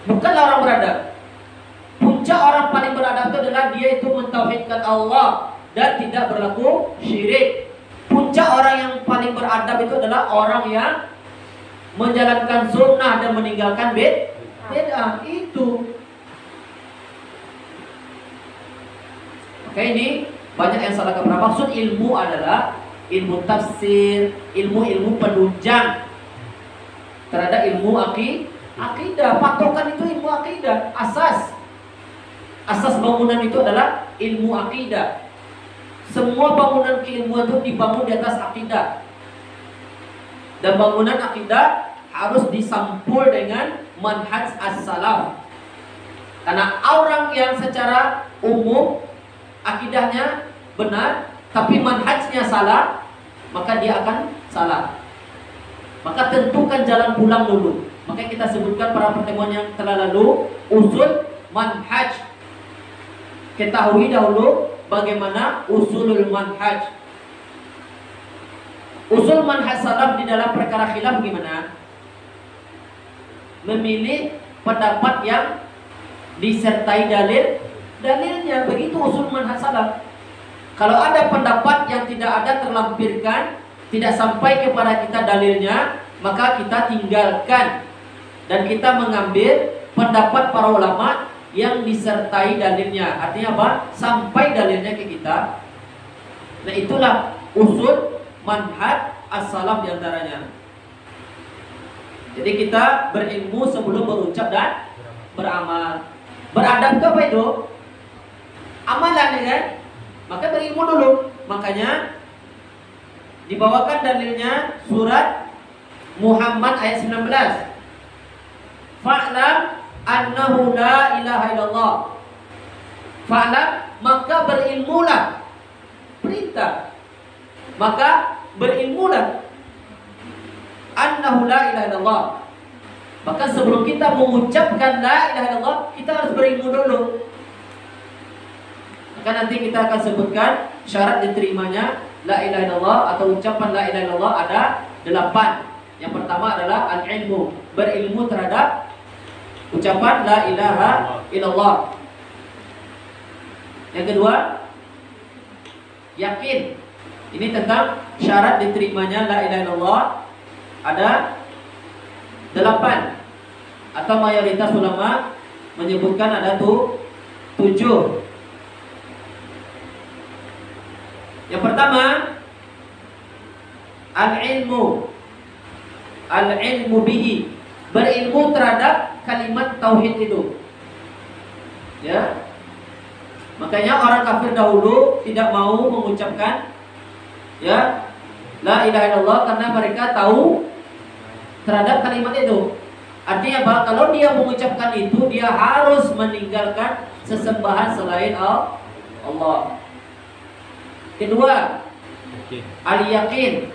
Bukanlah orang beradab. Puncak orang paling beradab itu adalah dia itu mentauhidkan Allah dan tidak berlaku syirik. Puncak orang yang paling beradab itu adalah orang yang menjalankan sunnah dan meninggalkan bid'ah. Itu. Oke, ini banyak yang salah kaprah. Maksud ilmu adalah ilmu tafsir, ilmu-ilmu penunjang terhadap ilmu akidah. Patokan itu ilmu akidah. Asas bangunan itu adalah ilmu akidah. Semua bangunan keilmuan itu dibangun di atas akidah. Dan bangunan akidah harus disampul dengan manhaj as-salaf. Karena orang yang secara umum akidahnya benar, tapi manhajnya salah, maka dia akan salah. Maka tentukan jalan pulang dulu. Maka kita sebutkan pada pertemuan yang telah lalu, usul manhaj. Ketahui dahulu bagaimana usulul manhaj. Usul manhaj salaf di dalam perkara khilaf gimana? Memilih pendapat yang disertai dalilnya. Begitu usul manhaj salaf. Kalau ada pendapat yang tidak ada terlampirkan, tidak sampai kepada kita dalilnya, maka kita tinggalkan dan kita mengambil pendapat para ulama yang disertai dalilnya. Artinya apa? Sampai dalilnya ke kita. Nah, itulah usul manhaj as-salaf diantaranya. Jadi kita berilmu sebelum berucap dan beramal. Beradab itu apa itu? Amalan, ya kan? Maka berilmu dulu. Makanya dibawakan dalilnya surat Muhammad ayat 19. Fa'lam annahu la ilaha illallah. Fa'lam, maka berilmulah. Perintah. Maka berilmulah. Annahu la ilaha illallah. Maka sebelum kita mengucapkan la ilaha illallah, kita harus berilmu dulu. Maka nanti kita akan sebutkan syarat diterimanya la ilaha illallah atau ucapan la ilaha illallah ada 8. Yang pertama adalah al-ilmu, berilmu terhadap ucapan la ilaha illallah. Yang kedua, yakin. Ini tentang syarat diterimanya la ilaha illallah ada 8, atau mayoritas ulama menyebutkan ada 7. Yang pertama, al-ilmu bihi, berilmu terhadap kalimat tauhid itu. Ya. Makanya orang kafir dahulu tidak mau mengucapkan ya la ilaha illallah karena mereka tahu terhadap kalimat itu. Artinya apa? Kalau dia mengucapkan itu, dia harus meninggalkan sesembahan selain Allah. Kedua, al-yakin,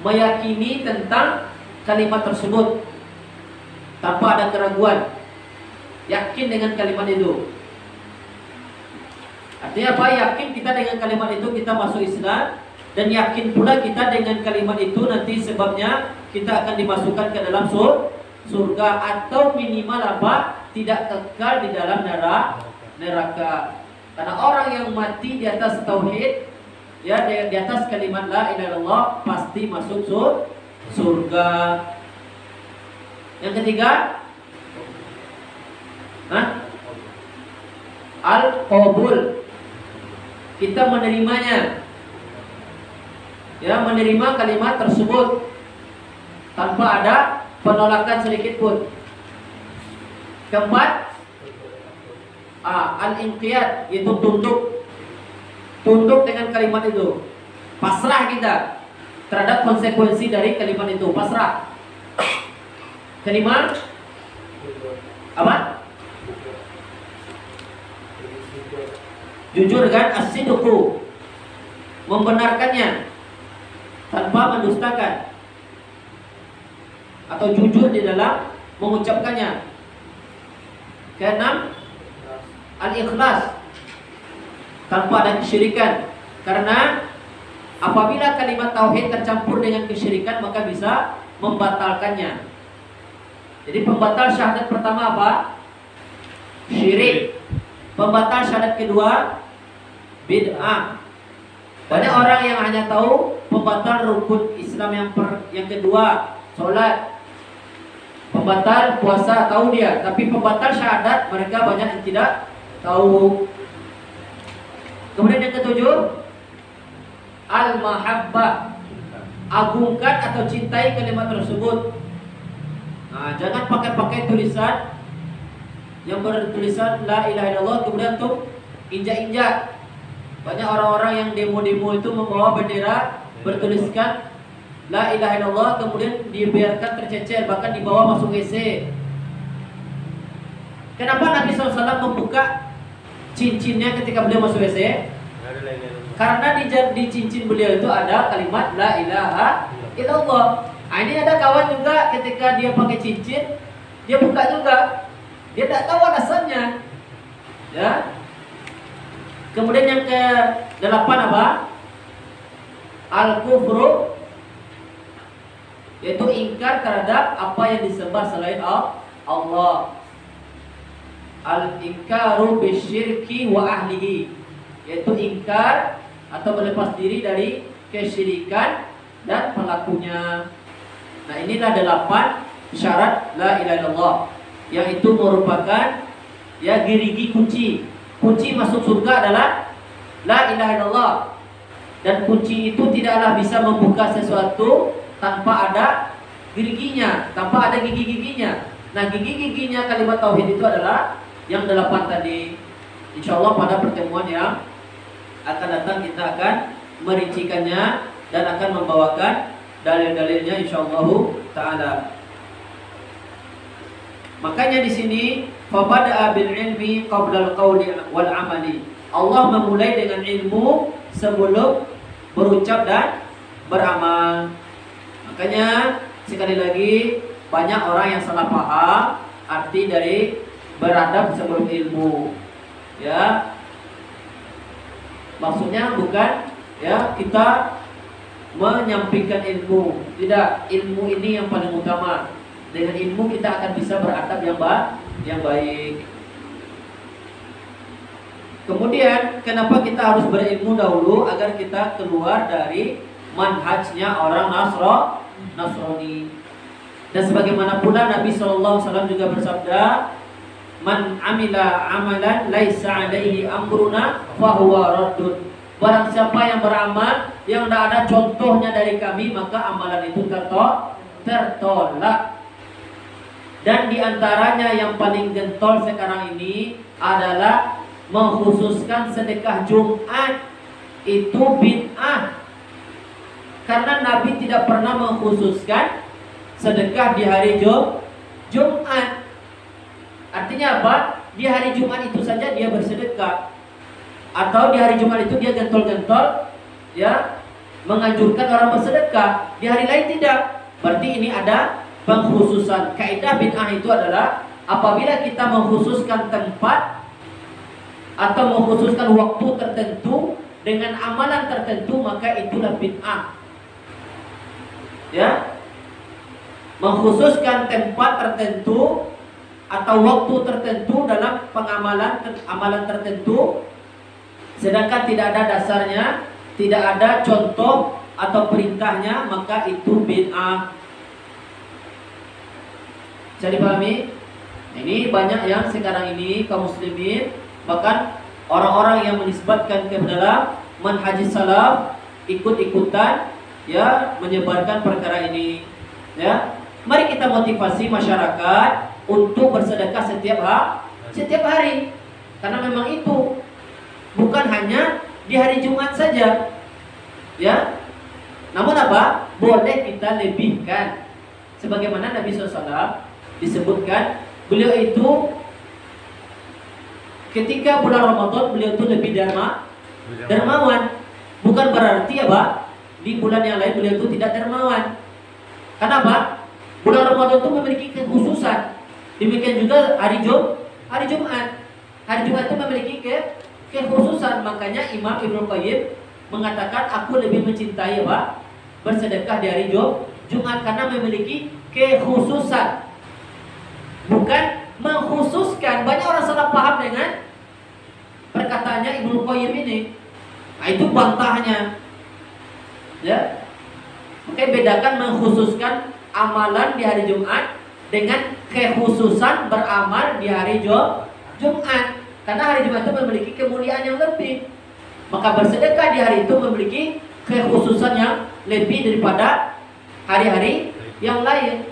meyakini tentang kalimat tersebut tanpa ada keraguan. Yakin dengan kalimat itu. Artinya apa? Yakin kita dengan kalimat itu kita masuk Islam, dan yakin pula kita dengan kalimat itu nanti sebabnya kita akan dimasukkan ke dalam surga atau minimal apa? Tidak kekal di dalam neraka. Karena orang yang mati di atas tauhid, ya di atas kalimat la ilaha illallah, pasti masuk surga. Yang ketiga, al-qabul, kita menerimanya. Ya, menerima kalimat tersebut tanpa ada penolakan sedikit pun. Keempat, al-inqiyad, yaitu tunduk dengan kalimat itu. Pasrah kita terhadap konsekuensi dari kalimat itu, pasrah. Kelima, apa? Jujur kan, as-sidqu, membenarkannya tanpa mendustakan, atau jujur di dalam mengucapkannya. Keenam, al-ikhlas, tanpa ada kesyirikan. Karena apabila kalimat tauhid tercampur dengan kesyirikan, maka bisa membatalkannya. Jadi pembatal syahadat pertama apa? Syirik. Pembatal syahadat kedua bid'ah. Banyak orang yang hanya tahu pembatal rukun Islam yang kedua, sholat. Pembatal puasa tahu dia, tapi pembatal syahadat mereka banyak yang tidak tahu. Kemudian yang ketujuh, al-mahabbah, agungkan atau cintai kalimat tersebut. Nah, jangan pakai tulisan yang bertulisan la ilaha illallah kemudian tuh injak-injak. Banyak orang-orang yang demo-demo itu membawa bendera bertuliskan la ilaha illallah kemudian dibiarkan tercecer, bahkan dibawa masuk WC. Kenapa Nabi SAW membuka cincinnya ketika beliau masuk WC? Karena di cincin beliau itu ada kalimat la ilaha illallah. Nah, ini ada kawan juga ketika dia pakai cincin, dia buka juga. Dia tidak tahu alasannya. Ya. Kemudian yang ke-8 apa? Al-kufru, yaitu ingkar terhadap apa yang disembah selain Allah. al-inkaru bisyirki wa ahlihi, yaitu ingkar atau berlepas diri dari kesyirikan dan pelakunya. Nah, inilah 8 syarat la ilaha illallah, yang itu merupakan ya gerigi kunci masuk surga adalah la ilaha illallah. Dan kunci itu tidaklah bisa membuka sesuatu tanpa ada geriginya, tanpa ada gigi-giginya. Nah, gigi-giginya kalimat tauhid itu adalah yang 8 tadi. Insyaallah pada pertemuan yang akan datang kita akan merincikannya dan akan membawakan dalil-dalilnya insyaallah taala. Makanya di sini fabada'a bil ilmi qabla al-qawli wal amali. Allah memulai dengan ilmu sebelum berucap dan beramal. Makanya sekali lagi banyak orang yang salah paham arti dari beradab sebelum ilmu. Ya. Maksudnya bukan ya kita menyampingkan ilmu. Tidak, ilmu ini yang paling utama. Dengan ilmu kita akan bisa beradab yang baik. Kemudian kenapa kita harus berilmu dahulu? Agar kita keluar dari manhajnya orang Nasrani. Dan sebagaimana pula Nabi SAW juga bersabda, man amila amalan laisa alaihi amruna fahuwa raddun. Barang siapa yang beramal yang tidak ada contohnya dari kami, maka amalan itu tertolak. Dan diantaranya yang paling gentol sekarang ini adalah mengkhususkan sedekah Jumat. Itu bid'ah. Karena Nabi tidak pernah mengkhususkan sedekah di hari Jumat. Artinya apa? Di hari Jumat itu saja dia bersedekah. Atau di hari Jumat itu dia gentol-gentol ya menganjurkan orang bersedekah. Di hari lain tidak. Berarti ini ada pengkhususan. Kaidah bid'ah itu adalah apabila kita mengkhususkan tempat atau mengkhususkan waktu tertentu dengan amalan tertentu, maka itulah bid'ah. Ya, mengkhususkan tempat tertentu atau waktu tertentu dalam amalan tertentu, sedangkan tidak ada dasarnya, tidak ada contoh atau perintahnya, maka itu bid'ah. Bisa dipahami? Ini banyak yang sekarang ini kaum muslimin, bahkan orang-orang yang menisbatkan ke dalam manhaj salaf ikut-ikutan ya menyebarkan perkara ini. Ya, mari kita motivasi masyarakat untuk bersedekah setiap hari. Karena memang itu bukan hanya di hari Jumat saja. Ya. Namun apa? Boleh kita lebihkan. Sebagaimana Nabi SAW disebutkan, beliau itu ketika bulan Ramadan beliau itu lebih dermawan. Bukan berarti apa? Di bulan yang lain beliau itu tidak dermawan. Kenapa? Bulan Ramadan itu memiliki kekhususan. Demikian juga hari Jumat. Hari Jumat itu memiliki kekhususan. Makanya Imam Ibnu Qayyim mengatakan aku lebih mencintai apa? Bersedekah di hari Jumat karena memiliki kekhususan. Bukan mengkhususkan. Banyak orang salah paham dengan perkataannya Ibnu Qayyim ini. Nah, itu bantahnya. Ya. Oke, bedakan mengkhususkan amalan di hari Jumat dengan kekhususan beramal di hari Jumat. Karena hari Jumat itu memiliki kemuliaan yang lebih. Maka bersedekah di hari itu memiliki kekhususan yang lebih daripada hari-hari yang lain.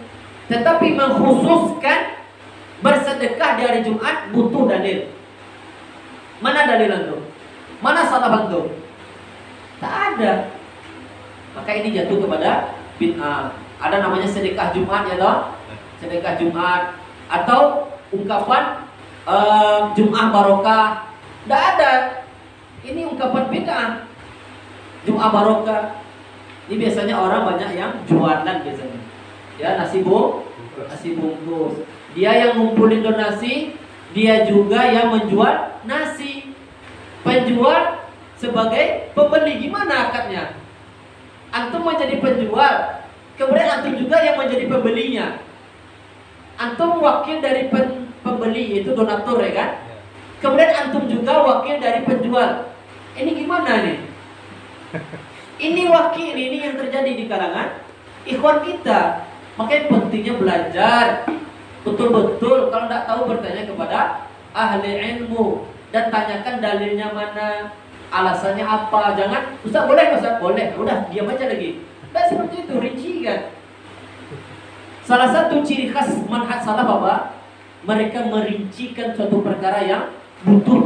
Tetapi mengkhususkan bersedekah di hari Jumat butuh dalil. Mana dalil antum? Mana salah antum? Tak ada. Maka ini jatuh kepada bid'ah. Ada namanya sedekah Jumat ya toh? Sedekah Jumat atau ungkapan Jum'ah barokah. Tidak ada. Ini ungkapan bid'ah. Jum'ah barokah. Ini biasanya orang banyak yang jualan biasanya. Ya, nasi bungkus. Dia yang ngumpulin donasi, dia juga yang menjual nasi. Penjual sebagai pembeli. Gimana akadnya? Antum menjadi penjual, kemudian antum juga yang menjadi pembelinya. Antum wakil dari pembeli, yaitu donatur ya kan. Ya. Kemudian antum juga wakil dari penjual. Ini gimana nih? Ini wakil ini yang terjadi di kalangan ikhwan kita. Makanya pentingnya belajar betul-betul. Kalau tidak tahu bertanya kepada ahli ilmu dan tanyakan dalilnya mana, alasannya apa. Jangan Ustaz boleh nggak Ustaz? Boleh. Udah diam aja lagi. Dan seperti itu rinci kan. Salah satu ciri khas manhaj salaf apa? Mereka merincikan suatu perkara yang butuh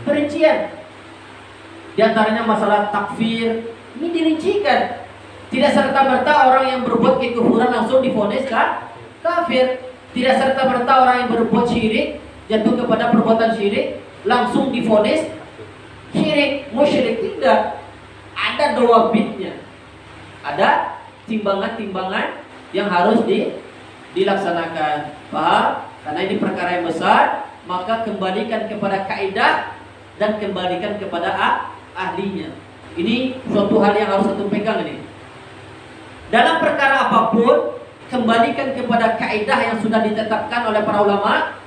perincian. Di antaranya masalah takfir, ini dirincikan. Tidak serta-merta orang yang berbuat kekufuran langsung divonis kafir. Tidak serta-merta orang yang berbuat syirik, jatuh kepada perbuatan syirik, langsung divonis syirik, musyrik. Tidak. Ada dawabitnya. Ada timbangan-timbangan yang harus dilaksanakan. Paham? Karena ini perkara yang besar, maka kembalikan kepada kaidah dan kembalikan kepada ahlinya. Ini suatu hal yang harus satu pegang ini. Dalam perkara apapun, kembalikan kepada kaidah yang sudah ditetapkan oleh para ulama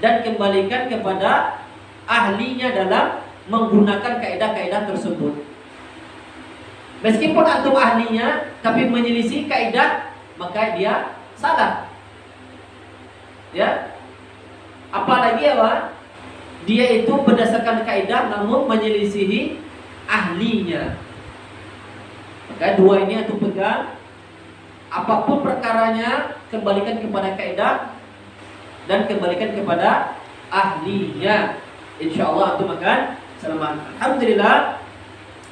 dan kembalikan kepada ahlinya dalam menggunakan kaidah-kaidah tersebut. Meskipun antum ahlinya tapi menyelisih kaidah, maka dia salah. Ya. Apalagi apa? Dia itu berdasarkan kaidah namun menyelisihi ahlinya. Maka dua ini antum pegang. Apapun perkaranya, kembalikan kepada kaidah dan kembalikan kepada ahlinya. Insyaallah antum akan selamat. Alhamdulillah,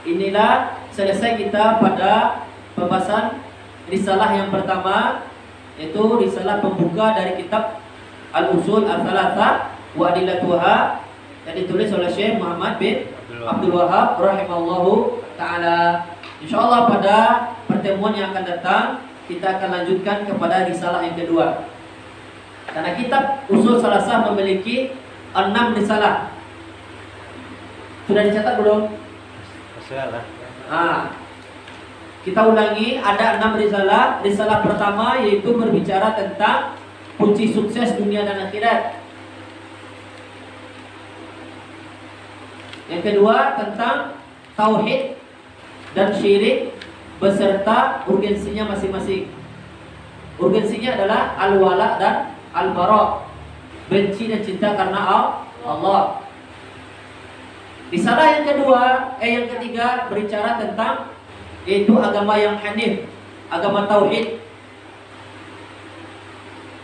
inilah selesai kita pada pembahasan risalah yang pertama, yaitu risalah pembuka dari kitab Al-Usul Al-Thalatha wa Adillatuha yang ditulis oleh Syekh Muhammad bin Abdul Wahhab rahimallahu taala. Insyaallah pada pertemuan yang akan datang kita akan lanjutkan kepada risalah yang kedua. Karena kitab Usul Salasah memiliki 6 risalah. Sudah dicatat belum? Salah. Kita ulangi, ada 6 risalah. Risalah pertama yaitu berbicara tentang kunci sukses dunia dan akhirat. Yang kedua tentang tauhid dan syirik beserta urgensinya masing-masing. Urgensinya adalah al-wala dan al-bara, benci dan cinta karena Allah. Risalah yang ketiga berbicara tentang yaitu agama yang hanif, agama tauhid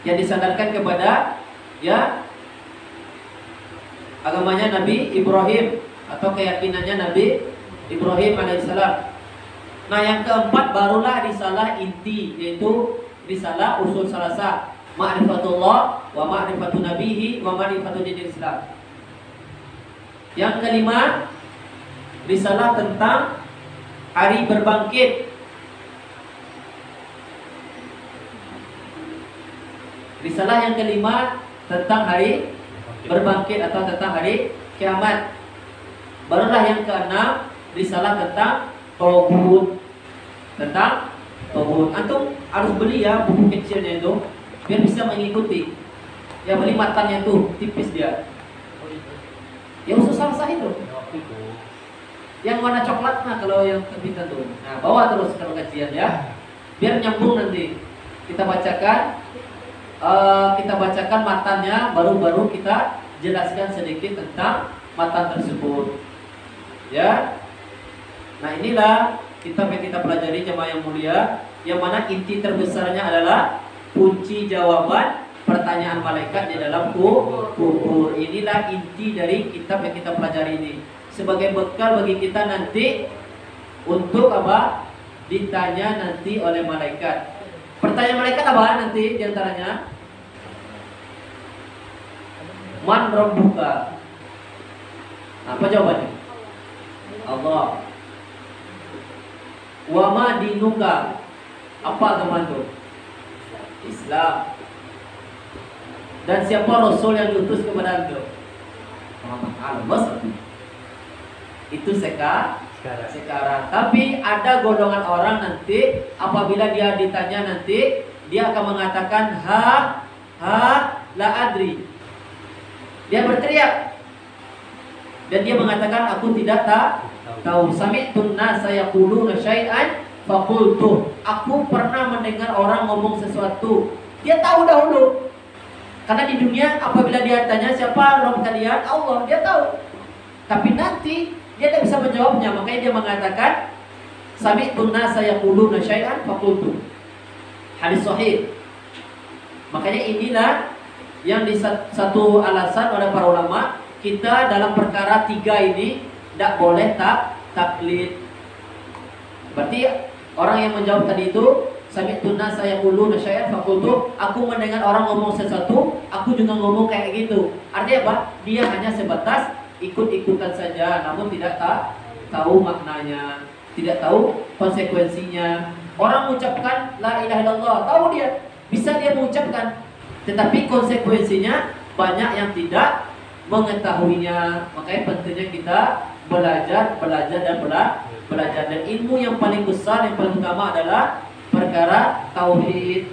yang disandarkan kepada agamanya Nabi Ibrahim atau keyakinannya Nabi Ibrahim alaihissalam. Nah, yang keempat barulah risalah inti, yaitu risalah Usul Salasah, Ma'rifatullah wa ma'rifatu nabihi wa ma'rifatu dinil Islam. Yang kelima, risalah tentang hari berbangkit. Risalah yang kelima tentang hari berbangkit atau tentang hari kiamat. Barulah yang keenam, risalah tentang tauhid. Tentang tauhid. Antum harus beli ya buku kecilnya itu biar bisa mengikuti. Ya beli matanya tuh, tipis dia. Ya Usul Salasah itu. Yang warna coklat nah kalau yang terbitan tuh. Nah, bawa terus kalau kajian ya. Biar nyambung nanti. Kita bacakan matannya, baru kita jelaskan sedikit tentang matan tersebut. Ya. Nah, inilah kitab yang kita pelajari jemaah yang mulia, yang mana inti terbesarnya adalah kunci jawaban pertanyaan malaikat di dalam kubur. Inilah inti dari kitab yang kita pelajari ini. Sebagai bekal bagi kita nanti untuk apa? Ditanya nanti oleh malaikat. Pertanyaan malaikat apa nanti diantaranya? Man rabbuka? Apa jawabannya? Allah. Wa ma dinuka? Apa agama itu? Islam. Dan siapa Rasul yang diutus kepada engkau? Muhammad. Itu sekarang. Tapi ada golongan orang nanti apabila dia ditanya nanti dia akan mengatakan la adri. Dia berteriak dan dia mengatakan aku tidak tahu. Sami'tun nasa yaquluna syai'an faqultu. Aku pernah mendengar orang ngomong sesuatu. Dia tahu dahulu. Karena di dunia apabila dia tanya siapa Rabb kalian, Allah, dia tahu. Tapi nanti dia tidak bisa menjawabnya, makanya dia mengatakan sami'tun nasa yaquluna syai'an faqultu. Hadis sahih. Makanya inilah yang di satu alasan oleh para ulama, kita dalam perkara 3 ini tidak boleh taklid. Berarti orang yang menjawab tadi itu sami'tun nasa yaquluna syai'an faqultu, aku mendengar orang ngomong sesuatu, aku juga ngomong kayak gitu. Artinya apa? Dia hanya sebatas ikut-ikutan saja, namun tidak tahu maknanya, tidak tahu konsekuensinya. Orang mengucapkan la ilaha illallah, tahu dia, bisa dia mengucapkan, tetapi konsekuensinya banyak yang tidak mengetahuinya. Makanya pentingnya kita belajar dan ilmu yang paling besar, yang paling utama adalah perkara tauhid.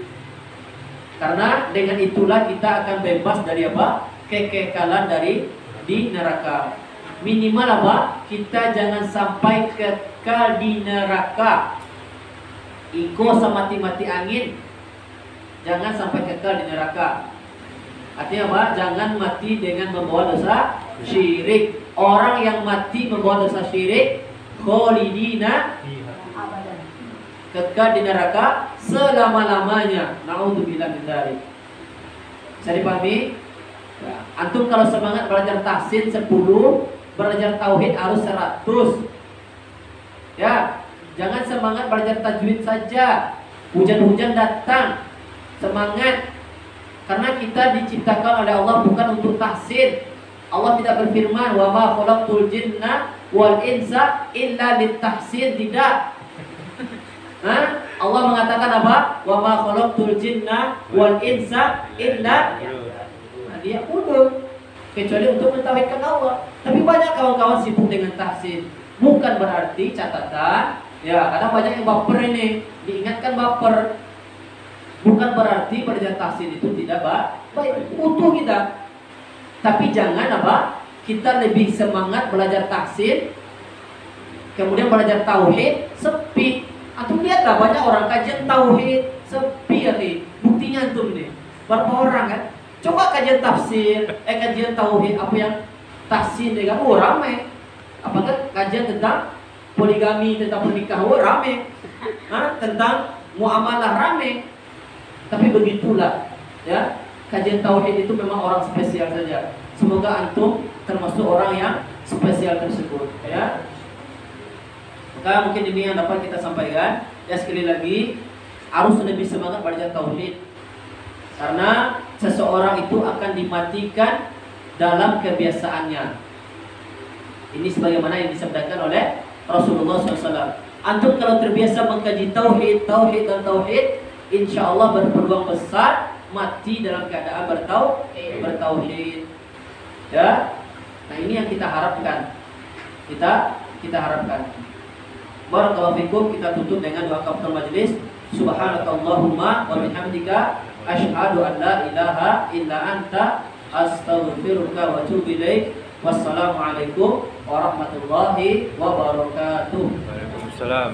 Karena dengan itulah kita akan bebas dari apa? Kekekalan di neraka. Minimal apa? Kita jangan sampai kekal di neraka. Iko sama mati angin. Jangan sampai kekal di neraka. Artinya apa? Jangan mati dengan membawa dosa syirik. Orang yang mati membawa dosa syirik, kholidina, kekal di neraka selama-lamanya. Na'udzubillah min dzalik. Bisa dipahami? Ya. Antum kalau semangat belajar tahsin 10, belajar tauhid harus 100. Ya, jangan semangat belajar tajwid saja. Hujan-hujan datang, semangat. Karena kita diciptakan oleh Allah bukan untuk tahsin. Allah tidak berfirman wa ma khalaqtul jinna wal insa illa litahsin, tidak. Allah mengatakan apa? Wa ma khalaqtul jinna wal insa illa liya'budun, kecuali untuk mentauhidkan Allah. Tapi banyak kawan-kawan sibuk dengan tahsin. Bukan berarti catatan, ya, kadang banyak yang baper ini, diingatkan baper. Bukan berarti belajar tahsin itu tidak baik, butuh kita. Tapi jangan apa? Kita lebih semangat belajar tahsin, kemudian belajar tauhid, sepi. Antum lihatlah banyak orang kajian tauhid sepi ya nih. Buktinya antum nih. Berapa orang kan? Coba kajian tafsir, kajian tauhid, apa yang tahsin ya kan? Oh ramai. Apakah kajian tentang poligami, tentang pernikahan, oh ramai. Tentang muamalah ramai. Tapi begitulah, ya. Kajian tauhid itu memang orang spesial saja. Semoga antum termasuk orang yang spesial tersebut, ya. Maka mungkin ini yang dapat kita sampaikan. Ya, sekali lagi harus lebih semangat belajar tauhid. Karena seseorang itu akan dimatikan dalam kebiasaannya. Ini sebagaimana yang disabdakan oleh Rasulullah SAW. Antum kalau terbiasa mengkaji tauhid, insya Allah berpeluang besar mati dalam keadaan bertauhid. Ya, nah ini yang kita harapkan. Kita harapkan. Barakallahu fikum. Kita tutup dengan doa kafaratul majlis. Subhanakallahumma wa bihamdika asyhadu an la ilaha illa anta astaghfiruka wa atubu ilaik. Wassalamualaikum warahmatullahi wabarakatuh. Waalaikumsalam.